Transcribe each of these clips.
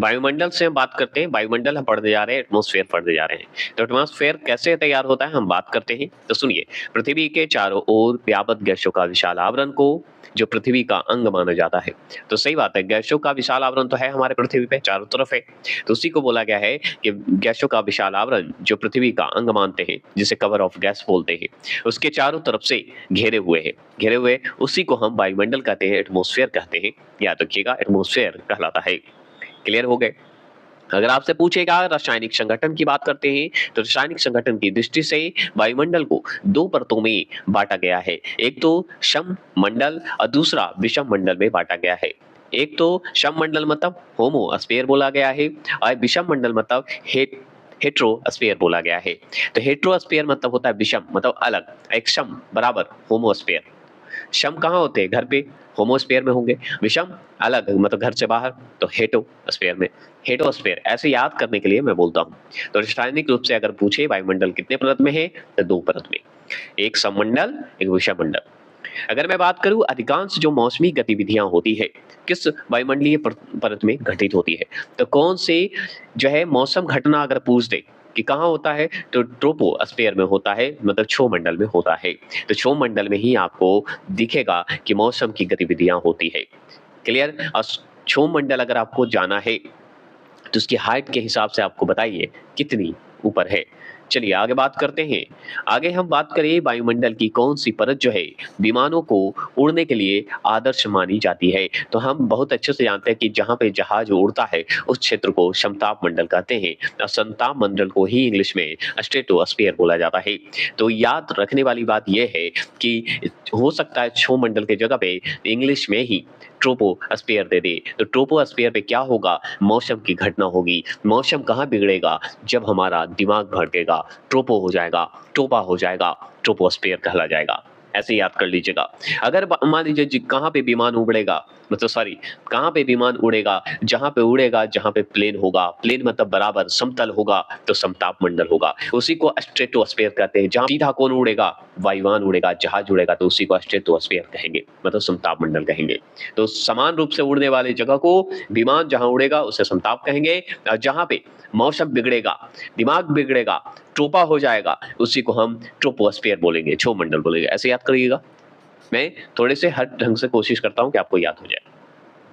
वायुमंडल से हम बात करते हैं, वायुमंडल हम पढ़ने जा रहे हैं, एटमॉस्फेयर पढ़ने जा रहे हैं। तो एटमॉस्फेयर कैसे तैयार होता है हम बात करते हैं। तो सुनिए, पृथ्वी के चारों ओर व्याप्त गैसों का विशाल आवरण को जो पृथ्वी का अंग माना जाता है। तो सही बात है, गैसों का विशाल आवरण तो है हमारे पृथ्वी पे चारों तरफ है। तो उसी को बोला गया है कि गैसों का विशाल आवरण जो पृथ्वी का अंग मानते हैं, जिसे कवर ऑफ गैस बोलते हैं, उसके चारों तरफ से घेरे हुए है। घेरे हुए उसी को हम वायुमंडल कहते हैं, एटमॉस्फेयर कहते हैं। याद रखिएगा, एटमॉस्फेयर कहलाता है। क्लियर हो गए। अगर आपसे पूछेगा रासायनिक संगठन की बात करते हैं, तो रासायनिक संगठन की दृष्टि से वायुमंडल को दो परतों में बांटा गया है। एक तो सम मंडल और दूसरा विषम मंडल में बांटा गया है। एक तो सम मंडल मतलब होमोस्फेयर बोला गया है, और विषम मंडल मतलब हेट्रोस्फेयर बोला गया है। तो हेट्रोस्फेयर मतलब होता है विषम, मतलब अलग। एक सम बराबर होमोस्फेयर। सम कहाँ होते हैं? घर पे, होमोस्फेयर में होंगे। विषम अलग मतलब घर से बाहर, तो हेटोस्फेयर में। हेटोस्फेयर ऐसे याद करने के लिए मैं बोलता हूँ। तो रासायनिक रूप से अगर पूछे वायुमंडल कितने परत में है, तो दो परत में, एक सममंडल एक विषम मंडल। अगर मैं बात करूं अधिकांश जो मौसमी गतिविधियां होती है किस वायुमंडलीय परत में घटित होती है, तो कौन से जो है मौसम घटना अगर पूछ दे कि कहाँ होता है, तो ट्रोपोस्फेयर में होता है, मतलब क्षोभ मंडल में होता है। तो क्षोभ मंडल में ही आपको दिखेगा कि मौसम की गतिविधियां होती है। क्लियर। और क्षोभ मंडल अगर आपको जाना है, तो उसकी हाइट के हिसाब से आपको बताइए कितनी ऊपर है। चलिए आगे बात करते हैं। आगे हम बात करें वायुमंडल की कौन सी परत जो है विमानों को उड़ने के लिए आदर्श मानी जाती है। तो हम बहुत अच्छे से जानते हैं कि जहां पे जहाज उड़ता है उस क्षेत्र को समताप मंडल कहते हैं, और समताप मंडल को ही इंग्लिश में स्ट्रेटोस्फीयर बोला जाता है। तो याद रखने वाली बात यह है कि हो सकता है क्षोभ मंडल के जगह पे इंग्लिश में ही ट्रोपोस्फियर दे दे। तो ट्रोपोस्फियर पे क्या होगा, मौसम की घटना होगी। मौसम कहाँ बिगड़ेगा, जब हमारा दिमाग भड़केगा, ट्रोपो हो जाएगा, टोपा हो जाएगा, ट्रोपोस्फियर कहला जाएगा। ऐसे याद कर लीजिएगा। अगर मान लीजिए कहाँ पे विमान उड़ेगा, मतलब सॉरी, कहाँ पे विमान उड़ेगा, जहां पे उड़ेगा, जहां पे प्लेन होगा, प्लेन मतलब बराबर समतल होगा, तो समताप मंडल होगा। उसी को स्ट्रेटोस्फेयर कहते हैं। जहां सीधा कौन उड़ेगा, वायुयान उड़ेगा, जहाज उड़ेगा, तो उसी को स्ट्रेटोस्फेयर कहेंगे, मतलब समताप मंडल कहेंगे। तो समान रूप से उड़ने वाली जगह को विमान जहां उड़ेगा उसे समताप कहेंगे, और जहां पे मौसम बिगड़ेगा, दिमाग बिगड़ेगा, ट्रोपा हो जाएगा, उसी को हम ट्रोपोस्फियर बोलेंगे, क्षोभ मंडल बोलेंगे। ऐसे याद करिएगा। मैं थोड़े से हर ढंग से कोशिश करता हूँ कि आपको याद हो जाए।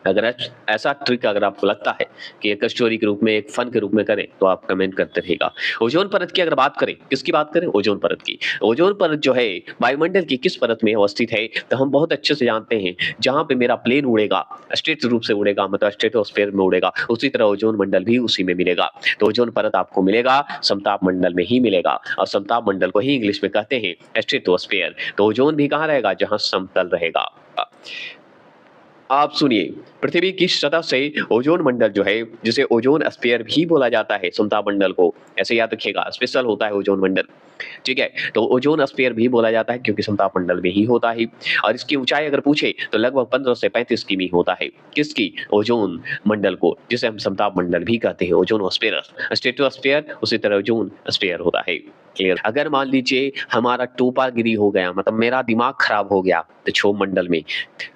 अगर ऐसा ट्रिक अगर आपको लगता है कि एक स्टोरी के रूप में, एक फन के रूप में करें, तो आप कमेंट करते रहिएगा। ओजोन परत की अगर बात करें, किसकी बात करें? ओजोन परत की। ओजोन परत जो है वायुमंडल की किस परत में अवस्थित है, तो हम बहुत अच्छे से जानते हैं। जहां पे मेरा प्लेन उड़ेगा, स्ट्रेट रूप से उड़ेगा, मतलब स्ट्रेटोस्फेयर में उड़ेगा, उसी तरह ओजोन मंडल भी उसी में मिलेगा। तो ओजोन परत आपको मिलेगा समताप मंडल में ही मिलेगा, और समताप मंडल को ही इंग्लिश में कहते हैं स्ट्रेटोस्फेयर। तो ओजोन भी कहाँ रहेगा, जहां समतल रहेगा। आप सुनिए, पृथ्वी की सतह से ओजोन मंडल जो है, जिसे ओजोन स्फीयर भी बोला जाता है, समताप मंडल को, ऐसे याद रखिएगा, स्पेशल होता है ओजोन मंडल। ठीक है, तो ओजोन स्फीयर भी बोला जाता है क्योंकि समताप मंडल में ही होता है। और इसकी ऊंचाई अगर पूछे तो लगभग 15 से 35 किमी होता है। किसकी? ओजोन मंडल को, जिसे हम समताप मंडल भी कहते हैं, ओजोनोस्फीयर। स्ट्रेटोस्फीयर उसी तरह ओजोन स्फीयर होता है। क्लियर। अगर मान लीजिए हमारा टोपागिरी हो गया, मतलब मेरा दिमाग खराब हो गया, तो क्षोभ मंडल में,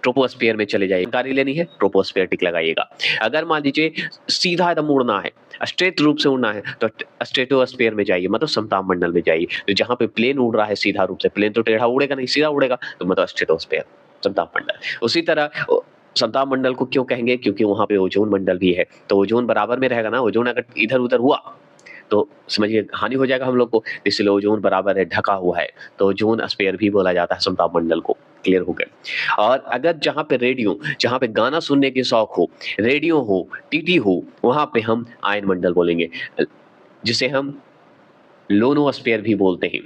ट्रोपोस्फियर में चले जाइए। जानकारी लेनी है, ट्रोपोस्फियर टिक लगाइएगा। अगर मान लीजिए सीधा एकदम उड़ना है, स्ट्रेट रूप से उड़ना है, तो स्ट्रेटोस्फियर में जाइए, मतलब समताप मंडल में जाइए। तो जहां पे प्लेन उड़ रहा है सीधा रूप से, प्लेन तो टेढ़ा उड़ेगा नहीं, सीधा उड़ेगा, तो मतलब स्ट्रेटोस्फियर, समताप मंडल। उसी तरह समताप मंडल को क्यों कहेंगे, क्योंकि वहां पे ओजोन मंडल भी है। तो ओजोन बराबर में रहेगा ना, ओजोन अगर इधर उधर हुआ तो समझिए हानि हो जाएगा हम लोग को। इसलिए ओजोन बराबर है, ढका हुआ है, तो ओजोन स्फीयर भी बोला जाता है समताप मंडल को। क्लियर हो गया। और अगर जहां पे रेडियो, जहां पे गाना सुनने की शौक हो, रेडियो हो, टीटी हो, वहां पे हम आयन मंडल बोलेंगे, जिसे हम लोनोस्फीयर भी बोलते हैं।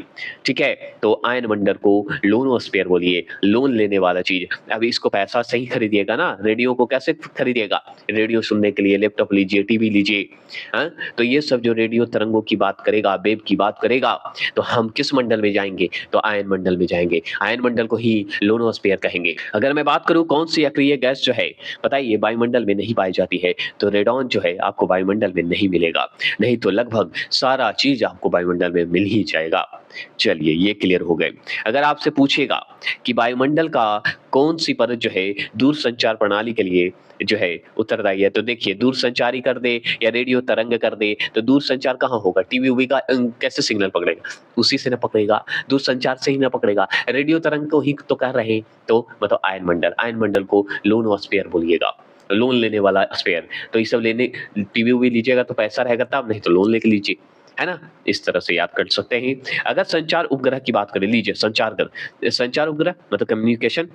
ठीक है, तो आयन मंडल को लोनोस्फीयर बोलिए, लोन लेने वाला चीज। अब इसको पैसा से ही खरीदिएगा ना, रेडियो को कैसे खरीदिएगा? रेडियो सुनने के लिए लैपटॉप लीजिए, टीवी लीजिए। हाँ, तो ये सब जो रेडियो तरंगों की बात करेगा, वेव की बात करेगा, तो हम किस मंडल में जाएंगे? तो आयन मंडल में जाएंगे। आयन मंडल को ही लोनोस्फीयर कहेंगे। अगर मैं बात करूं कौन सी अक्रिय गैस जो है, बताइए, वायुमंडल में नहीं पाई जाती है, तो रेडॉन जो है आपको वायुमंडल में नहीं मिलेगा। नहीं तो लगभग सारा चीज आपको वायुमंडल वायुमंडल में मिल ही जाएगा। चलिए ये क्लियर हो गए। अगर आपसे पूछेगा कि वायुमंडल का कौन-सी परत जो है दूरसंचार प्रणाली के लिए जो है उत्तरदायी है, तो देखिए दूरसंचारी कर दे या रेडियो तरंग कर दे, तो दूरसंचार कहाँ होगा? टीवी-वूवी का कैसे सिग्नल पकड़ेगा? उसी से ना पकड़ेगा, दूरसंचार से ही ना पकड़ेगा। रेडियो तरंग को ही तो कह रहे हैं, तो मतलब आयनमंडल, आयनमंडल को लोनोस्फीयर बोलिएगा। लोन लेने वाला स्फीयर, तो ये सब लेने टीवी-वूवी लीजिएगा तो पैसा रहेगा तब, नहीं तो लोन लेके लीजिए, है ना? इस तरह से याद कर सकते हैं। अगर संचार उपग्रह की बात करें, लीजिए संचार उपग्रह मतलब कम्युनिकेशन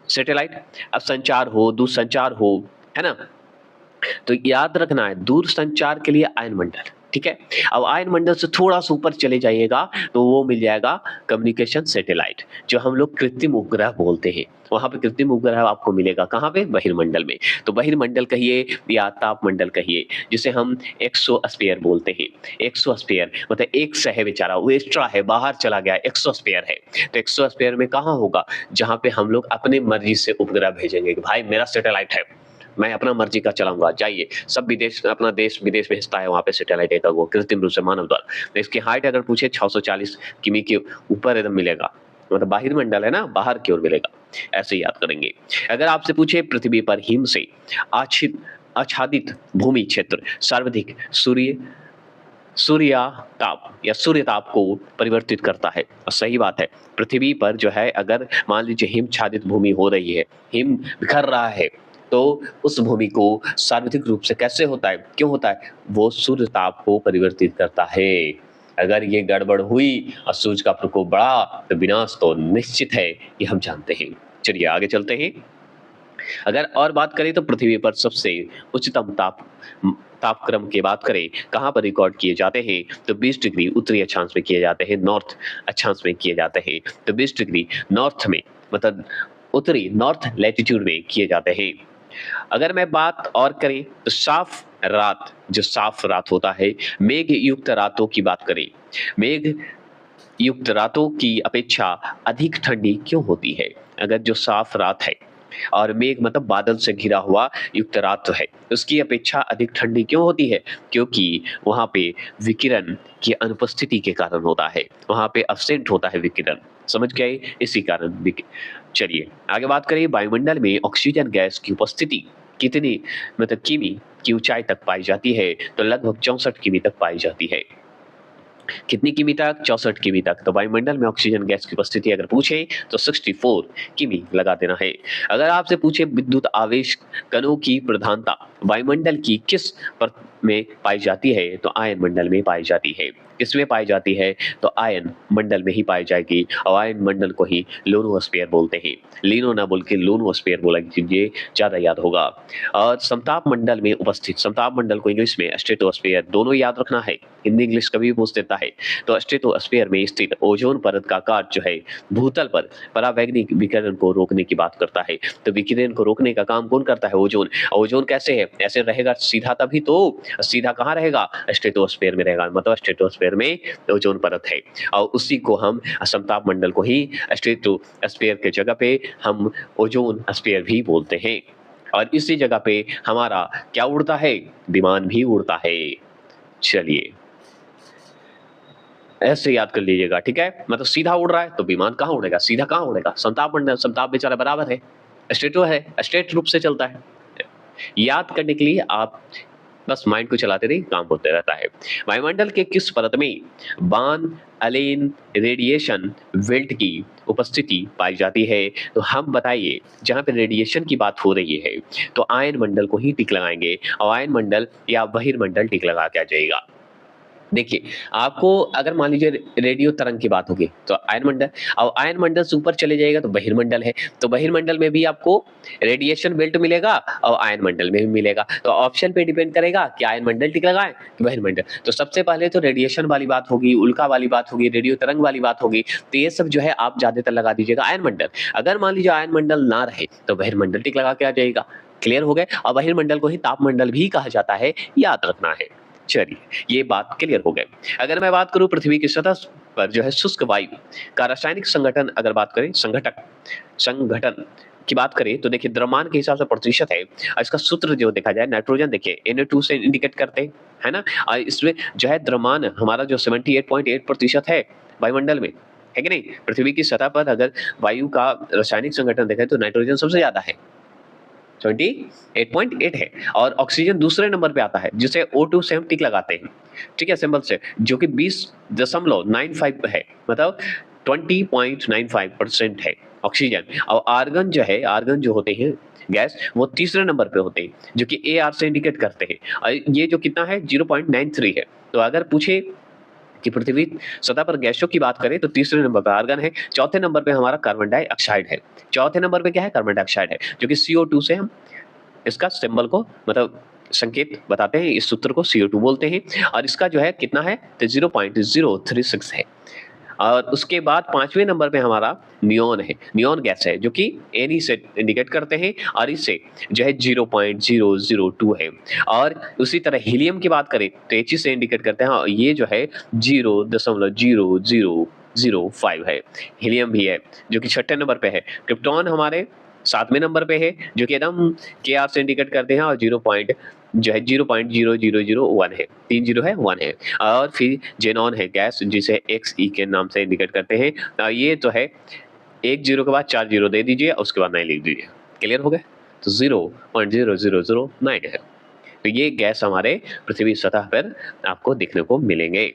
सैटेलाइट। अब संचार हो, दूरसंचार हो, है ना? तो याद रखना है दूरसंचार के लिए आयनमंडल, ठीक है? अब आयनमंडल से थोड़ा-सा ऊपर चले जाइएगा तो वो मिल जाएगा कम्युनिकेशन सैटेलाइट, जो हम लोग कृत्रिम उपग्रह बोलते हैं। वहाँ पे कृत्रिम उपग्रह आपको मिलेगा कहाँ पे? बहिर्मंडल में। तो बहिर्मंडल कहिए या तापमंडल कहिए, जिसे हम एक्सोस्फीयर बोलते हैं। एक्सोस्फीयर मतलब एक से है बेचारा, वो एक्स्ट्रा है, बाहर चला गया, एक्सोस्फीयर है। तो एक्सोस्फीयर में कहाँ होगा? जहाँ पे हम लोग अपने मर्ज़ी से उपग्रह भेजेंगे कि भाई मेरा सैटेलाइट है, मैं अपना मर्जी का चलाऊँगा, जाइए। सब विदेश अपना देश-विदेश भेजता है वहाँ पे सैटेलाइट एक वो कृत्रिम रूप से मानव द्वारा। तो इसकी हाइट अगर पूछे 640 किमी के ऊपर एकदम मिलेगा। मतलब बाहिर्मंडल है ना, बाहर की ओर मिलेगा। ऐसे याद करेंगे। अगर आपसे पूछे पृथ्वी पर हिम से आच्छादित भूमि क्षेत्र सर्वाधिक सूर्यताप या सूर्यताप को परिवर्तित करता है। और सही बात है, पृथ्वी पर जो है अगर मान लीजिए हिमच्छादित भूमि हो रही है, हिम बिखर रहा है, तो उस भूमि को सर्वाधिक रूप से कैसे होता है? क्यों होता है? वो सूर्यताप को परिवर्तित करता है। अगर ये गड़बड़ हुई और सूरज का प्रकोप बढ़ा, तो विनाश तो निश्चित है, ये हम जानते हैं। चलिए आगे चलते हैं। अगर और बात करें तो पृथ्वी पर सबसे उच्चतम तापक्रम की बात करें, कहाँ पर रिकॉर्ड किए जाते हैं? तो 20 डिग्री उत्तरी अक्षांश में किए जाते हैं, नॉर्थ अक्षांश में किए जाते हैं। तो 20 डिग्री नॉर्थ में मतलब उत्तरी नॉर्थ लैटिट्यूड में किए जाते हैं। अगर मैं बात और करें तो साफ रात, जो साफ रात होता है, मेघ युक्त रातों की बात करें, मेघ युक्त रातों की अपेक्षा अधिक ठंडी क्यों होती है? अगर जो साफ रात है और मेघ मतलब बादल से घिरा हुआ युक्त रात है, उसकी अपेक्षा अधिक ठंडी क्यों होती है? क्योंकि वहाँ पे विकिरण की अनुपस्थिति के कारण होता है, वहाँ पे अब्सेंट होता है विकिरण, समझ गए? इसी कारण चलिए आगे बात करें। वायुमंडल में ऑक्सीजन गैस की उपस्थिति कितनी मतलब किमी की ऊंचाई तक पाई जाती है? तो लगभग 64 किमी तक पाई जाती है। कितनी किमी तक? 64 किमी तक। तो वायुमंडल में ऑक्सीजन गैस की उपस्थिति अगर पूछे तो 64 किमी लगा देना है। अगर आपसे पूछे विद्युत आवेश कणों की प्रधानता वायुमंडल की किस परत में पाई जाती है? तो आयन मंडल में पाई जाती है। किसमें पाई जाती है? तो आयन मंडल में ही पाई जाएगी और आयन मंडल को ही लोनोस्फीयर बोलते हैं। लीनो ना बोल के लोनोस्फीयर बोला कीजिए, ज़्यादा याद होगा। और समताप मंडल में उपस्थित, समताप मंडल को इंग्लिश में स्ट्रेटोस्फीयर, दोनों याद रखना है, हिंदी इंग्लिश कभी भी पूछ देता है। तो स्ट्रेटोस्फीयर में स्थित ओजोन परत का कार्य जो है भूतल पर परावैंगनिक विकिरण को रोकने की बात करता है। तो विकिरण को रोकने का काम कौन करता है? ओजोन। ओजोन कैसे है? ऐसे रहेगा सीधा तभी तो, सीधा कहाँ रहेगा? स्ट्रेटोस्फीयर में रहेगा, मतलब स्ट्रेटोस्फीयर में ओजोन परत है और उसी को हम समताप मंडल को ही स्ट्रेटोस्फीयर के जगह पे हम ओजोन स्फीयर भी बोलते हैं। और इसी जगह पे हमारा क्या उड़ता है? विमान भी उड़ता है। चलिए ऐसे याद कर लीजिएगा, ठीक है? मतलब सीधा उड़ रहा है तो विमान कहाँ उड़ेगा? सीधा कहाँ उड़ेगा? समताप मंडल, समताप बेचारा बराबर है, स्ट्रेटो है, स्ट्रेट रूप से चलता है। याद करने के लिए आप बस माइंड को चलाते रहिए, काम होते रहता है। वायुमंडल के किस परत में बान अलेन रेडिएशन बेल्ट की उपस्थिति पाई जाती है? तो हम बताइए, जहाँ पे रेडिएशन की बात हो रही है तो आयन मंडल को ही टिक लगाएंगे और आयन मंडल या बहिर्मंडल टिक लगा के आ जाएगा। देखिए, आपको अगर मान लीजिए रेडियो तरंग की बात होगी तो आयन मंडल, और आयन मंडल से ऊपर चले जाइएगा तो बहिर्मंडल है। तो बहिर्मंडल में भी आपको रेडिएशन बेल्ट मिलेगा और आयन मंडल में भी मिलेगा। तो ऑप्शन पे डिपेंड करेगा कि आयन मंडल टिक लगाएं कि बहिर्मंडल। तो सबसे पहले तो रेडिएशन वाली बात होगी, उल्का वाली बात होगी, रेडियो तरंग वाली बात होगी। तो ये सब जो है आप ज्यादातर लगा दीजिएगा आयन मंडल। अगर मान लीजिए आयन मंडल ना रहे तो बहिर्मंडल टिक लगा के आ जाएगा। क्लियर हो गए? और बहिर्मंडल को ही तापमंडल भी कहा जाता है, याद रखना है। चलिए, ये बात क्लियर हो गई। अगर मैं बात करूं पृथ्वी की सतह पर जो है शुष्क वायु का रासायनिक संगठन, अगर बात करें संगठन की बात करें तो देखिए द्रव्यमान के हिसाब से प्रतिशत है, और इसका सूत्र जो देखा जाए नाइट्रोजन देखिए Na2 से इंडिकेट करते हैं, है ना? इसमें जो है द्रव्यमान हमारा जो 78.8% है वायुमंडल में, है कि नहीं? पृथ्वी की सतह पर अगर वायु का रासायनिक संगठन देखें तो नाइट्रोजन सबसे ज़्यादा है, 78.8 है, और ऑक्सीजन दूसरे नंबर पे आता है जिसे O2 से हम टिक लगाते हैं, ठीक है, सिंबल से, जो कि 20.95 है, मतलब 20.95% है ऑक्सीजन। और आर्गन जो है, आर्गन जो होते हैं गैस, वो तीसरे नंबर पे होते हैं जो कि AR से इंडिकेट करते हैं, और ये जो कितना है 0.93 है। तो अगर पूछे कि पृथ्वी सतह पर गैसों की बात करें तो तीसरे नंबर पर आर्गन है, चौथे नंबर पे हमारा कार्बन डाइऑक्साइड है, चौथे नंबर पे क्या है, कार्बन डाइऑक्साइड है, जो कि CO2 से हम इसका सिंबल को मतलब संकेत बताते हैं, इस सूत्र को CO2 बोलते हैं, और इसका जो है कितना है तो 0.036 है। और उसके बाद पांचवें नंबर पे हमारा नियोन है, नियोन गैस है जो कि Na से इंडिकेट करते हैं, और इससे जो है 0.002 है। और उसी तरह हीलियम की बात करें तो He से इंडिकेट करते हैं, और ये जो है 0.0005 है। हीलियम भी है जो कि छठे नंबर पे है। क्रिप्टॉन हमारे सातवें नंबर पे है जो कि एकदम Kr से इंडिकेट करते हैं, और 0.00001 है, 3 जीरो है 1 है। और फिर जेनॉन है गैस जिसे Xe के नाम से इंडिकेट करते हैं, ये तो है 1 जीरो के बाद 4 जीरो दे दीजिए और उसके बाद 9 लिख दीजिए, क्लियर हो गया? तो 0.0009 है। तो ये गैस हमारे पृथ्वी सतह पर आपको देखने को मिलेंगे।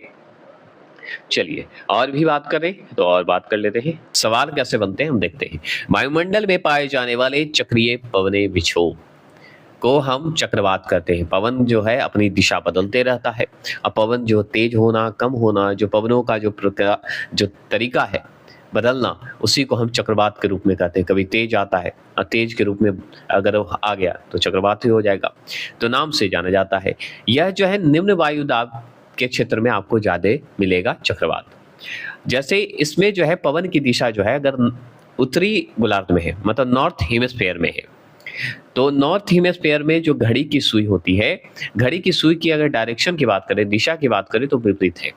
चलिए और भी बात करें तो और बात कर लेते हैं, सवाल कैसे बनते हैं हम देखते हैं। वायुमंडल में पाए जाने वाले चक्रीय पवने विक्षोभ को हम चक्रवात कहते हैं। पवन जो है अपनी दिशा बदलते रहता है, अब पवन जो तेज होना कम होना, जो पवनों का जो तरीका है बदलना, उसी को हम चक्रवात के रूप में कहते हैं। कभी तेज आता है और तेज के रूप में अगर वो आ गया तो चक्रवात ही हो जाएगा, तो नाम से जाना जाता है। यह जो है निम्न वायु दाब के क्षेत्र में आपको ज्यादा मिलेगा चक्रवात। जैसे इसमें जो है पवन की दिशा जो है अगर उत्तरी गोलार्ध में है, मतलब नॉर्थ हेमिस्फीयर में है, तो नॉर्थ हेमिस्फीयर में जो घड़ी की सुई होती है, घड़ी की सुई की अगर डायरेक्शन की बात करें, दिशा की बात करें तो विपरीत है,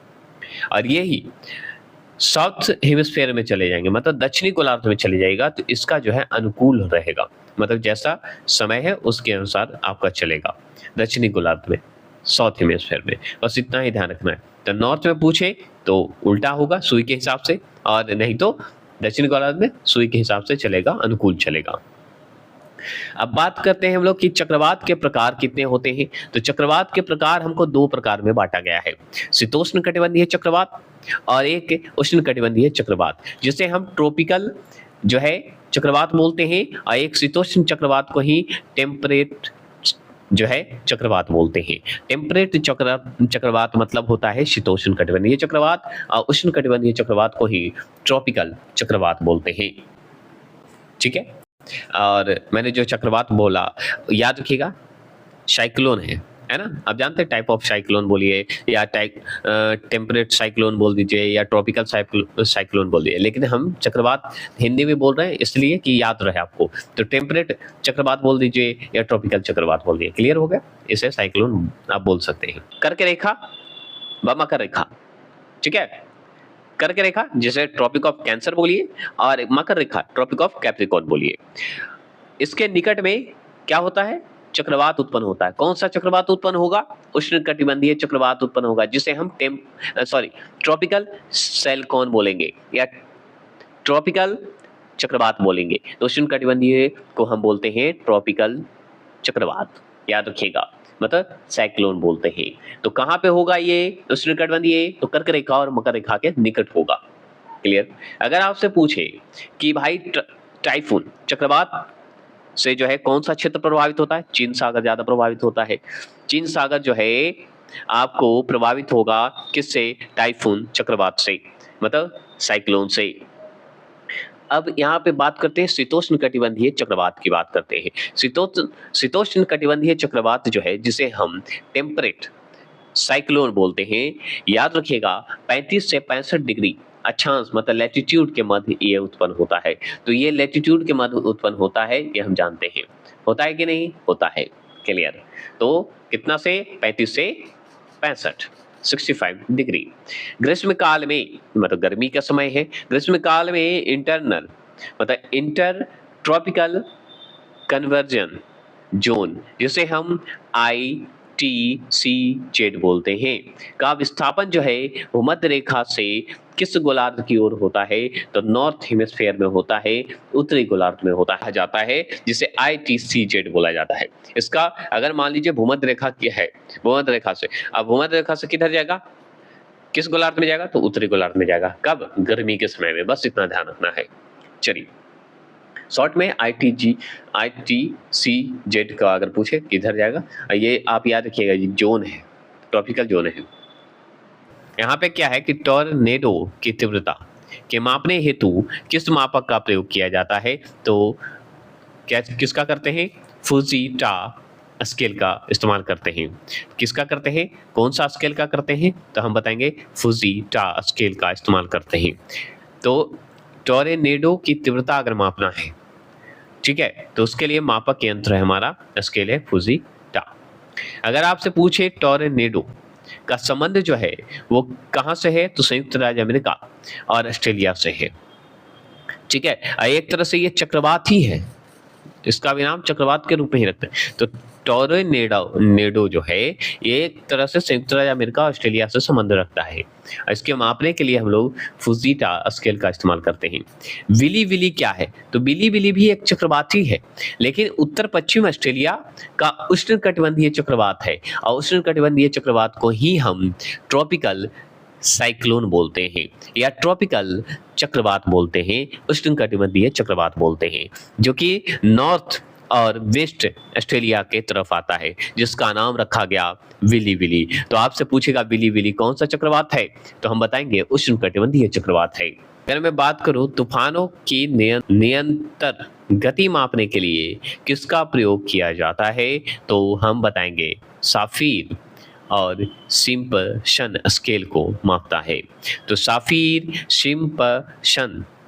और यही साउथ हेमिस्फीयर में चले जाएंगे, मतलब दक्षिणी गोलार्ध में चले जाएगा, तो इसका जो है अनुकूल रहेगा, मतलब जैसा समय है उसके अनुसार आपका चलेगा दक्षिणी गोलार्ध में, साउथ हेमिस्फीयर में। बस इतना ही ध्यान रखना है। तो नॉर्थ में पूछे तो उल्टा होगा सुई के हिसाब से, और नहीं तो दक्षिणी गोलार्ध में सुई के हिसाब से चलेगा, अनुकूल चलेगा। अब बात करते हैं हम लोग कि चक्रवात के प्रकार कितने होते हैं। तो चक्रवात के प्रकार हमको दो प्रकार में बांटा गया है, शीतोष्ण कटिबंधीय चक्रवात और एक उष्ण कटिबंधीय चक्रवात, जिसे हम ट्रॉपिकल जो है चक्रवात बोलते हैं, और एक शीतोष्ण चक्रवात को ही टेम्परेट जो है चक्रवात बोलते हैं। टेम्परेट चक्रवात मतलब होता है शीतोष्ण कटिबंधीय चक्रवात, और उष्ण कटिबंधीय चक्रवात को ही ट्रॉपिकल चक्रवात बोलते हैं। ठीक है, और मैंने जो चक्रवात बोला याद रखिएगा, साइक्लोन है ना? आप जानते हैं टाइप ऑफ साइक्लोन बोलिए, या टेम्परेट साइक्लोन बोल दीजिए, या ट्रॉपिकल साइक्लोन बोल दीजिए, लेकिन हम चक्रवात हिंदी में बोल रहे हैं इसलिए कि याद रहे आपको। तो टेम्परेट चक्रवात बोल दीजिए या ट्रॉपिकल चक्रवात बोल दीजिए, क्लियर हो गया? इसे साइक्लोन आप बोल सकते हैं। कर्क रेखा व मकर रेखा, ठीक है, कर्क रेखा जिसे ट्रॉपिक ऑफ कैंसर बोलिए, और मकर रेखा ट्रॉपिक ऑफ कैप्रिकॉर्न बोलिए। इसके निकट में क्या होता है, चक्रवात उत्पन्न होता है। कौन सा चक्रवात उत्पन्न होगा? उष्ण कटिबंधीय चक्रवात उत्पन्न होगा, जिसे हम ट्रॉपिकल साइक्लोन बोलेंगे या ट्रॉपिकल चक्रवात बोलेंगे। तो उष्ण कटिबंधीय को हम बोलते हैं ट्रॉपिकल चक्रवात, याद रखिएगा, मतलब साइक्लोन बोलते हैं। तो कहां पे होगा ये उष्ण कटिबंधीय? तो कर्क रेखा और मकर रेखा के निकट होगा, क्लियर? अगर आपसे पूछे कि भाई टाइफून चक्रवात से जो है कौन सा क्षेत्र प्रभावित होता है? चीन सागर ज्यादा प्रभावित होता है। चीन सागर जो है आपको प्रभावित होगा किससे? टाइफून चक्रवात से, मतलब साइक्लोन से। अब यहाँ पे बात करते हैं शीतोष्ण कटिबंधीय चक्रवात की बात करते हैं। शीतोष्ण कटिबंधीय चक्रवात जो है जिसे हम टेम्परेट साइक्लोन बोलते हैं, याद रखिएगा 35 से 65 डिग्री अक्षांश मतलब लैटिट्यूड के मध्य ये उत्पन्न होता है। तो ये लैटिट्यूड के मध्य उत्पन्न होता है, ये हम जानते हैं। होता है कि नहीं? होता है, क्लियर? तो कितना से? 35 से 65, 65 डिग्री। ग्रीष्म काल में, मतलब गर्मी का समय है, ग्रीष्म काल में इंटर ट्रॉपिकल कन्वर्जन जोन, जिसे हम ITCZ बोलते हैं, का विस्थापन जो है भूमध्य रेखा से किस गोलार्ध की ओर होता है? तो नॉर्थ हेमिस्फीयर में होता है, उत्तरी गोलार्ध में होता है जाता है, जिसे ITCZ बोला जाता है। इसका अगर मान लीजिए भूमध्य रेखा क्या है, भूमध्य रेखा से, अब भूमध्य रेखा से किधर जाएगा, किस गोलार्ध में जाएगा? तो उत्तरी गोलार्ध में जाएगा। कब? गर्मी के समय में, बस इतना ध्यान रखना है। चलिए, शॉर्ट में ITCZ का अगर पूछे किधर जाएगा, ये आप याद रखिएगा, ये जोन है, ट्रॉपिकल जोन है। यहाँ पे क्या है कि टॉर्नेडो की तीव्रता के मापने हेतु किस मापक का प्रयोग किया जाता है? तो क्या किसका करते हैं? फुजीटा स्केल का इस्तेमाल करते हैं। किसका करते हैं? कौन सा स्केल का करते हैं? तो हम बताएंगे फुजीटा स्केल का इस्तेमाल करते हैं। तो टॉर्नेडो की तीव्रता अगर मापना है, ठीक है, तो उसके लिए मापक यंत्र है हमारा, स्केल है फुजीटा। अगर आपसे पूछे टॉर्नेडो का संबंध जो है वो कहाँ से है, तो संयुक्त राज्य अमेरिका और ऑस्ट्रेलिया से है। ठीक है, एक तरह से ये चक्रवात ही है, इसका भी नाम चक्रवात के रूप में ही रखते हैं। तो टॉर्नेडो जो है ये एक तरह से संयुक्त राज्य अमेरिका और ऑस्ट्रेलिया से संबंध रखता है। इसके मापने के लिए हम लोग फुजीटा स्केल का इस्तेमाल करते हैं। विली विली क्या है? तो विली विली भी एक चक्रवात ही है, लेकिन उत्तर पश्चिम ऑस्ट्रेलिया का उष्णकटिबंधीय चक्रवात है, और उष्णकटिबंधीय चक्रवात को ही हम ट्रॉपिकल साइक्लोन बोलते हैं या ट्रॉपिकल चक्रवात बोलते हैं, उष्णकटिबंधीय चक्रवात बोलते हैं, जो कि नॉर्थ और वेस्ट ऑस्ट्रेलिया के तरफ आता है, जिसका नाम रखा गया विली विली। तो आपसे पूछेगा विली विली कौन सा चक्रवात है, तो हम बताएंगे उष्णकटिबंधीय चक्रवात है। अगर मैं बात करूं तूफानों की निरंतर गति मापने के लिए किसका प्रयोग किया जाता है, तो हम बताएंगे साफिर और सिम्पसन स्केल को मापता है। तो साफिर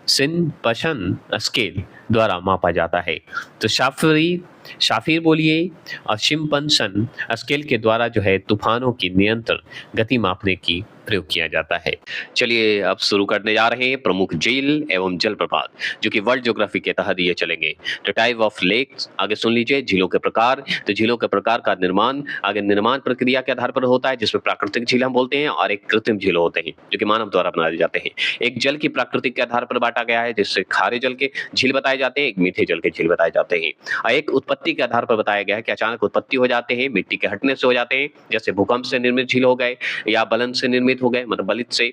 सिम्पसन स्केल द्वारा मापा जाता है। तो साफिर बोलिए और सिम्पसन स्केल के द्वारा जो है तूफानों की निरंतर गति मापने की प्रयोग किया जाता है। चलिए अब शुरू करने जा रहे हैं प्रमुख झील एवं जलप्रपात, जो कि वर्ल्ड ज्योग्राफी के तहत ये चलेंगे। तो टाइप ऑफ लेक्स, आगे सुन लीजिए, झीलों के प्रकार। तो झीलों के प्रकार का निर्माण आगे निर्माण प्रक्रिया के आधार पर होता है, जिसमें प्राकृतिक झील हम बोलते हैं और एक कृत्रिम झील होते हैं, जो कि मानव द्वारा बनाए जाते हैं। एक जल की प्राकृतिक के आधार पर बांटा गया है, जिससे खारे जल के झील बताए जाते हैं, एक मीठे जल के झील बताए जाते हैं। और एक उत्पत्ति के आधार पर बताया गया है कि अचानक उत्पत्ति हो जाते हैं, मिट्टी के हटने से हो जाते हैं, जैसे भूकंप से निर्मित झील हो गए या बलन से निर्मित हो गए, मतलब बलित से,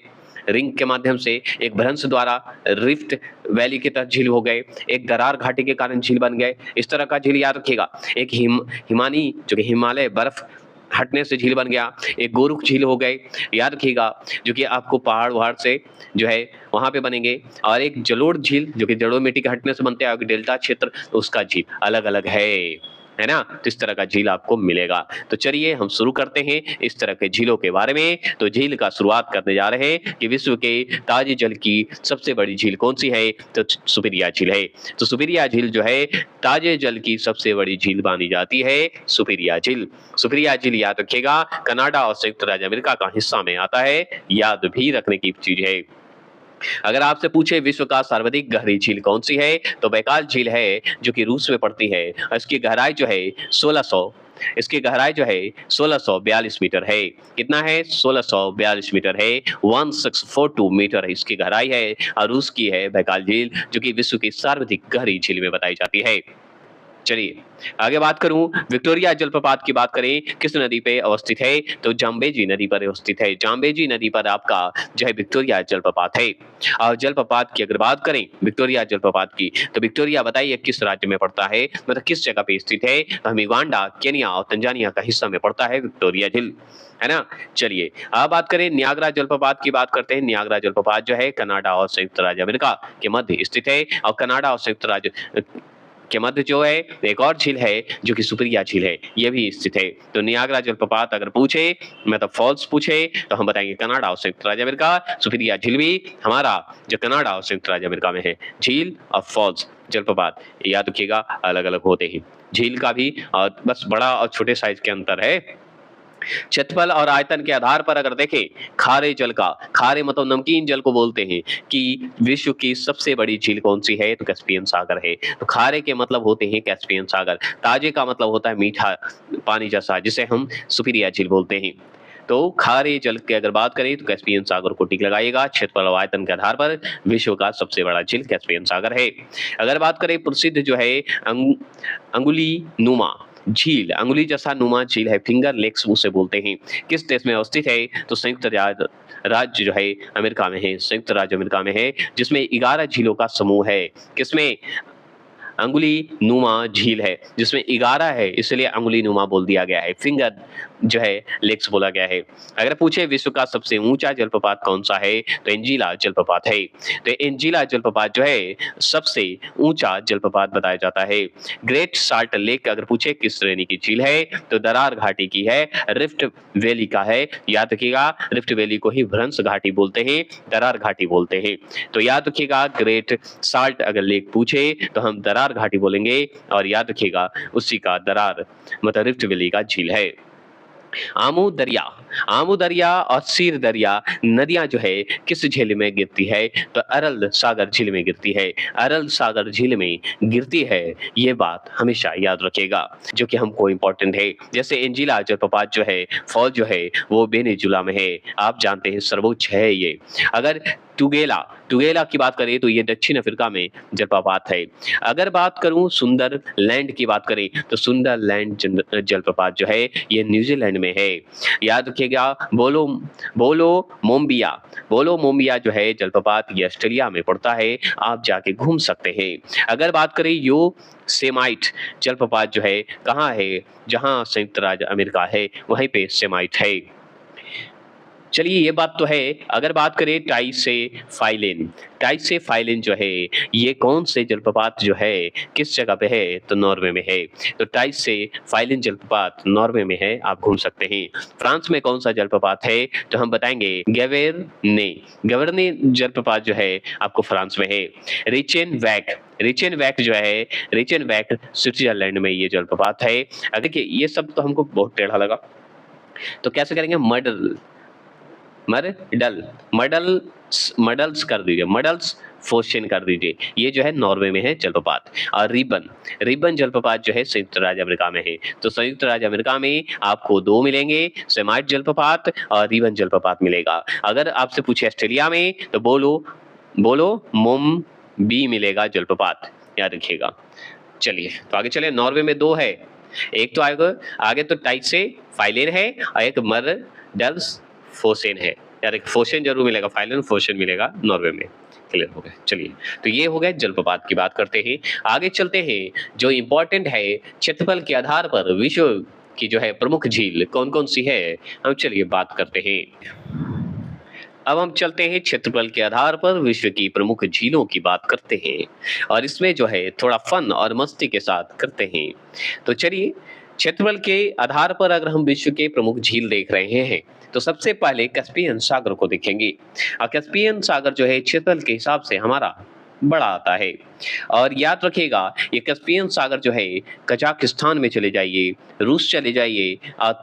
रिंग के माध्यम से, एक भ्रंश द्वारा रिफ्ट वैली के तहत झील हो गए, एक दरार घाटी के कारण झील बन गए, इस तरह का झील याद रखिएगा। एक हिमानी जो कि हिमालय बर्फ हटने से झील बन गया, एक गोरुख झील हो गए, याद रखिएगा, जो कि आपको पहाड़ वहाड़ से जो है वहां पे बनेंगे, और एक जलोढ़ झील जो कि जलोढ़ मिट्टी के हटने से बनते हैं, डेल्टा क्षेत्र, उसका झील अलग अलग है ना। तो इस तरह का झील आपको मिलेगा। तो चलिए हम शुरू करते हैं इस तरह के झीलों के बारे में। तो झील का शुरुआत करने जा रहे हैं कि विश्व के ताजे जल की सबसे बड़ी झील कौन सी है, तो सुपिरिया झील है। तो सुपिरिया झील जो है ताजे जल की सबसे बड़ी झील मानी जाती है, सुपिरिया झील। सुपिरिया झील याद रखिएगा कनाडा और संयुक्त राज्य अमेरिका का हिस्सा में आता है, याद भी रखने की चीज है। अगर आपसे पूछे विश्व का सर्वाधिक गहरी झील कौन सी है, तो बैकाल झील है, जो कि रूस में पड़ती है। इसकी गहराई जो है 1642 मीटर है। कितना है? 1642 मीटर है, 1642 मीटर है इसकी गहराई है, और रूस की है बैकाल झील, जो कि विश्व की सर्वाधिक गहरी झील में बताई जाती है। चलिए आगे बात करूं, विक्टोरिया जलप्रपात की बात करें, किस नदी पे अवस्थित है, तो जाम्बेजी नदी पर अवस्थित है। जाम्बेजी नदी पर आपका जो है विक्टोरिया जलप्रपात है। और जलप्रपात की अगर बात करें विक्टोरिया जलप्रपात की, तो विक्टोरिया बताइए किस राज्य में पड़ता है, मतलब किस जगह पे स्थित है, तो हम युगांडा, केनिया और तंजानिया का हिस्सा में पड़ता है विक्टोरिया झील, है ना। चलिए अब बात करें नियाग्रा जलप्रपात की, बात करते हैं। नियाग्रा जलप्रपात जो है कनाडा और संयुक्त राज्य अमेरिका के मध्य स्थित है, और कनाडा और संयुक्त राज्य के मध्य जो है एक और झील है, जो कि सुपिरिया झील है, ये भी स्थित है। तो नियाग्रा जलप्रपात अगर पूछे, मतलब फॉल्स पूछे, तो हम बताएंगे कनाडा और संयुक्त राज्य अमेरिका। सुपिरिया झील भी हमारा जो कनाडा और संयुक्त राज्य अमेरिका में है। झील और फॉल्स जलप्रपात याद रखिएगा अलग अलग होते हैं, झील का भी और बस बड़ा और छोटे साइज के अंतर है। क्षेत्रफल और आयतन के आधार पर अगर देखें, खारे जल का, खारे मतलब नमकीन जल को बोलते हैं, कि विश्व की सबसे बड़ी झील कौन सी है, तो कैस्पियन सागर है। तो खारे के मतलब होते हैं कैस्पियन सागर, ताजे का मतलब होता है मीठा पानी जैसा, जिसे हम सुपीरिया झील बोलते हैं। तो खारे जल की अगर बात करें तो कैस्पियन सागर को टिक लगाइएगा। क्षेत्रफल और आयतन के आधार पर विश्व का सबसे बड़ा झील कैस्पियन सागर है। अगर बात करें प्रसिद्ध जो है अंगुली नुमा झील, अंगुली जैसा नुमा झील है, फिंगर लेक्स उसे बोलते हैं, किस देश में अवस्थित है, तो संयुक्त राज्य जो है अमेरिका में है, संयुक्त राज्य अमेरिका में है, जिसमें 11 झीलों का समूह है। किसमें, अंगुली नुमा झील है, जिसमें 11 है, इसलिए अंगुली नुमा बोल दिया गया है, फिंगर जो है लेक्स बोला गया है। अगर पूछे विश्व का सबसे ऊंचा जलप्रपात कौन सा है, तो एंजीला जलप्रपात है। तो एंजीला जलप्रपात जो है सबसे ऊंचा जलप्रपात बताया जाता है। ग्रेट साल्ट लेक अगर पूछे किस श्रेणी की झील है, तो दरार घाटी की है, रिफ्ट वैली का है। याद रखिएगा, रिफ्ट वैली को ही भ्रंश घाटी बोलते हैं, दरार घाटी बोलते हैं। तो याद रखिएगा, ग्रेट साल्ट अगर लेक पूछे तो हम दरार घाटी बोलेंगे, और याद रखिएगा उसी का दरार मतलब रिफ्ट वैली का झील है। आमू दरिया, आमू दरिया और सीर दरिया नदियां जो है किस झील में गिरती है, तो अरल सागर झील में गिरती है, अरल सागर झील में गिरती है। ये बात हमेशा याद रखिएगा, जो कि हमको इम्पोर्टेंट है। जैसे एंजीला जलप्रपात जो है, फॉल जो है, वो वेनेजुला में है, आप जानते हैं सर्वोच्च है ये। अगर टुगेला, टुगेला की बात करें तो ये दक्षिण अफ्रीका में जलप्रपात है। अगर बात करूं सुंदर लैंड की बात करें, तो सुंदर लैंड जलप्रपात जो है ये न्यूजीलैंड में है। याद रखिएगा, बोलो बोलो मोम्बिया, बोलो मोम्बिया जो है जलप्रपात ये ऑस्ट्रेलिया में पड़ता है, आप जाके घूम सकते हैं। अगर बात करें यो सेमाइट जलप्रपात जो है कहाँ है, जहां संयुक्त राज्य अमेरिका है वहीं पे सेमाइट है। चलिए ये बात तो है। अगर बात करें टाइसेफाइलिन, टाइसेफाइलिन जो है ये कौन से जलप्रपात जो है किस जगह पे है, तो नॉर्वे में है। तो टाइसेफाइलिन जलप्रपात नॉर्वे में है, आप घूम सकते हैं। फ्रांस में कौन सा जलप्रपात है, तो हम बताएंगे गेवेरने, गेवेरने जलप्रपात जो है आपको फ्रांस में है। रिचेन वैक, रिचेन वैक जो है, रिचेन वैक स्विट्जरलैंड में ये जलप्रपात है। अब देखिए ये सब तो हमको बहुत टेढ़ा लगा, तो कैसे करेंगे, मडल मरडल, मडल मडल्स कर दीजिए, मडल्स फोर्शन कर दीजिए। ये जो है नॉर्वे में है जलप्रपात। और रिबन, रिबन जलप्रपात जो है संयुक्त राज्य अमेरिका में है। तो संयुक्त राज्य अमेरिका में आपको दो मिलेंगे, सेमाइट जलप्रपात और रिबन जलप्रपात मिलेगा। अगर आपसे पूछे ऑस्ट्रेलिया में, तो बोलो बोलो मोम बी मिलेगा जलप्रपात, याद रखिएगा। चलिए तो आगे चले, नॉर्वे में दो है, एक तो आगे आगे तो टाइट से फाइलेन है, और एक मरडल्स फोसेन है, यार एक फोसेन जरूर मिलेगा, फाइलन फोसेन मिलेगा नॉर्वे में। क्लियर हो गया। चलिए तो ये हो गया जलप्रपात की बात करते हैं। आगे चलते हैं, जो इंपॉर्टेंट है क्षेत्रफल के आधार पर विश्व की जो है प्रमुख झील कौन कौन सी है, हम चलिए बात करते हैं। अब हम चलते हैं क्षेत्रफल के आधार पर विश्व की प्रमुख झीलों की बात करते हैं, और इसमें जो है थोड़ा फन और मस्ती के साथ करते हैं। तो चलिए, क्षेत्रफल के आधार पर अगर हम विश्व के प्रमुख झील देख रहे हैं, तो सबसे पहले कैस्पियन सागर को देखेंगे। और कैस्पियन सागर जो है क्षेत्रफल के हिसाब से हमारा बड़ा आता है। और याद रखिएगा, ये कैस्पियन सागर जो है कजाकिस्तान में चले जाइए, रूस चले जाइए, और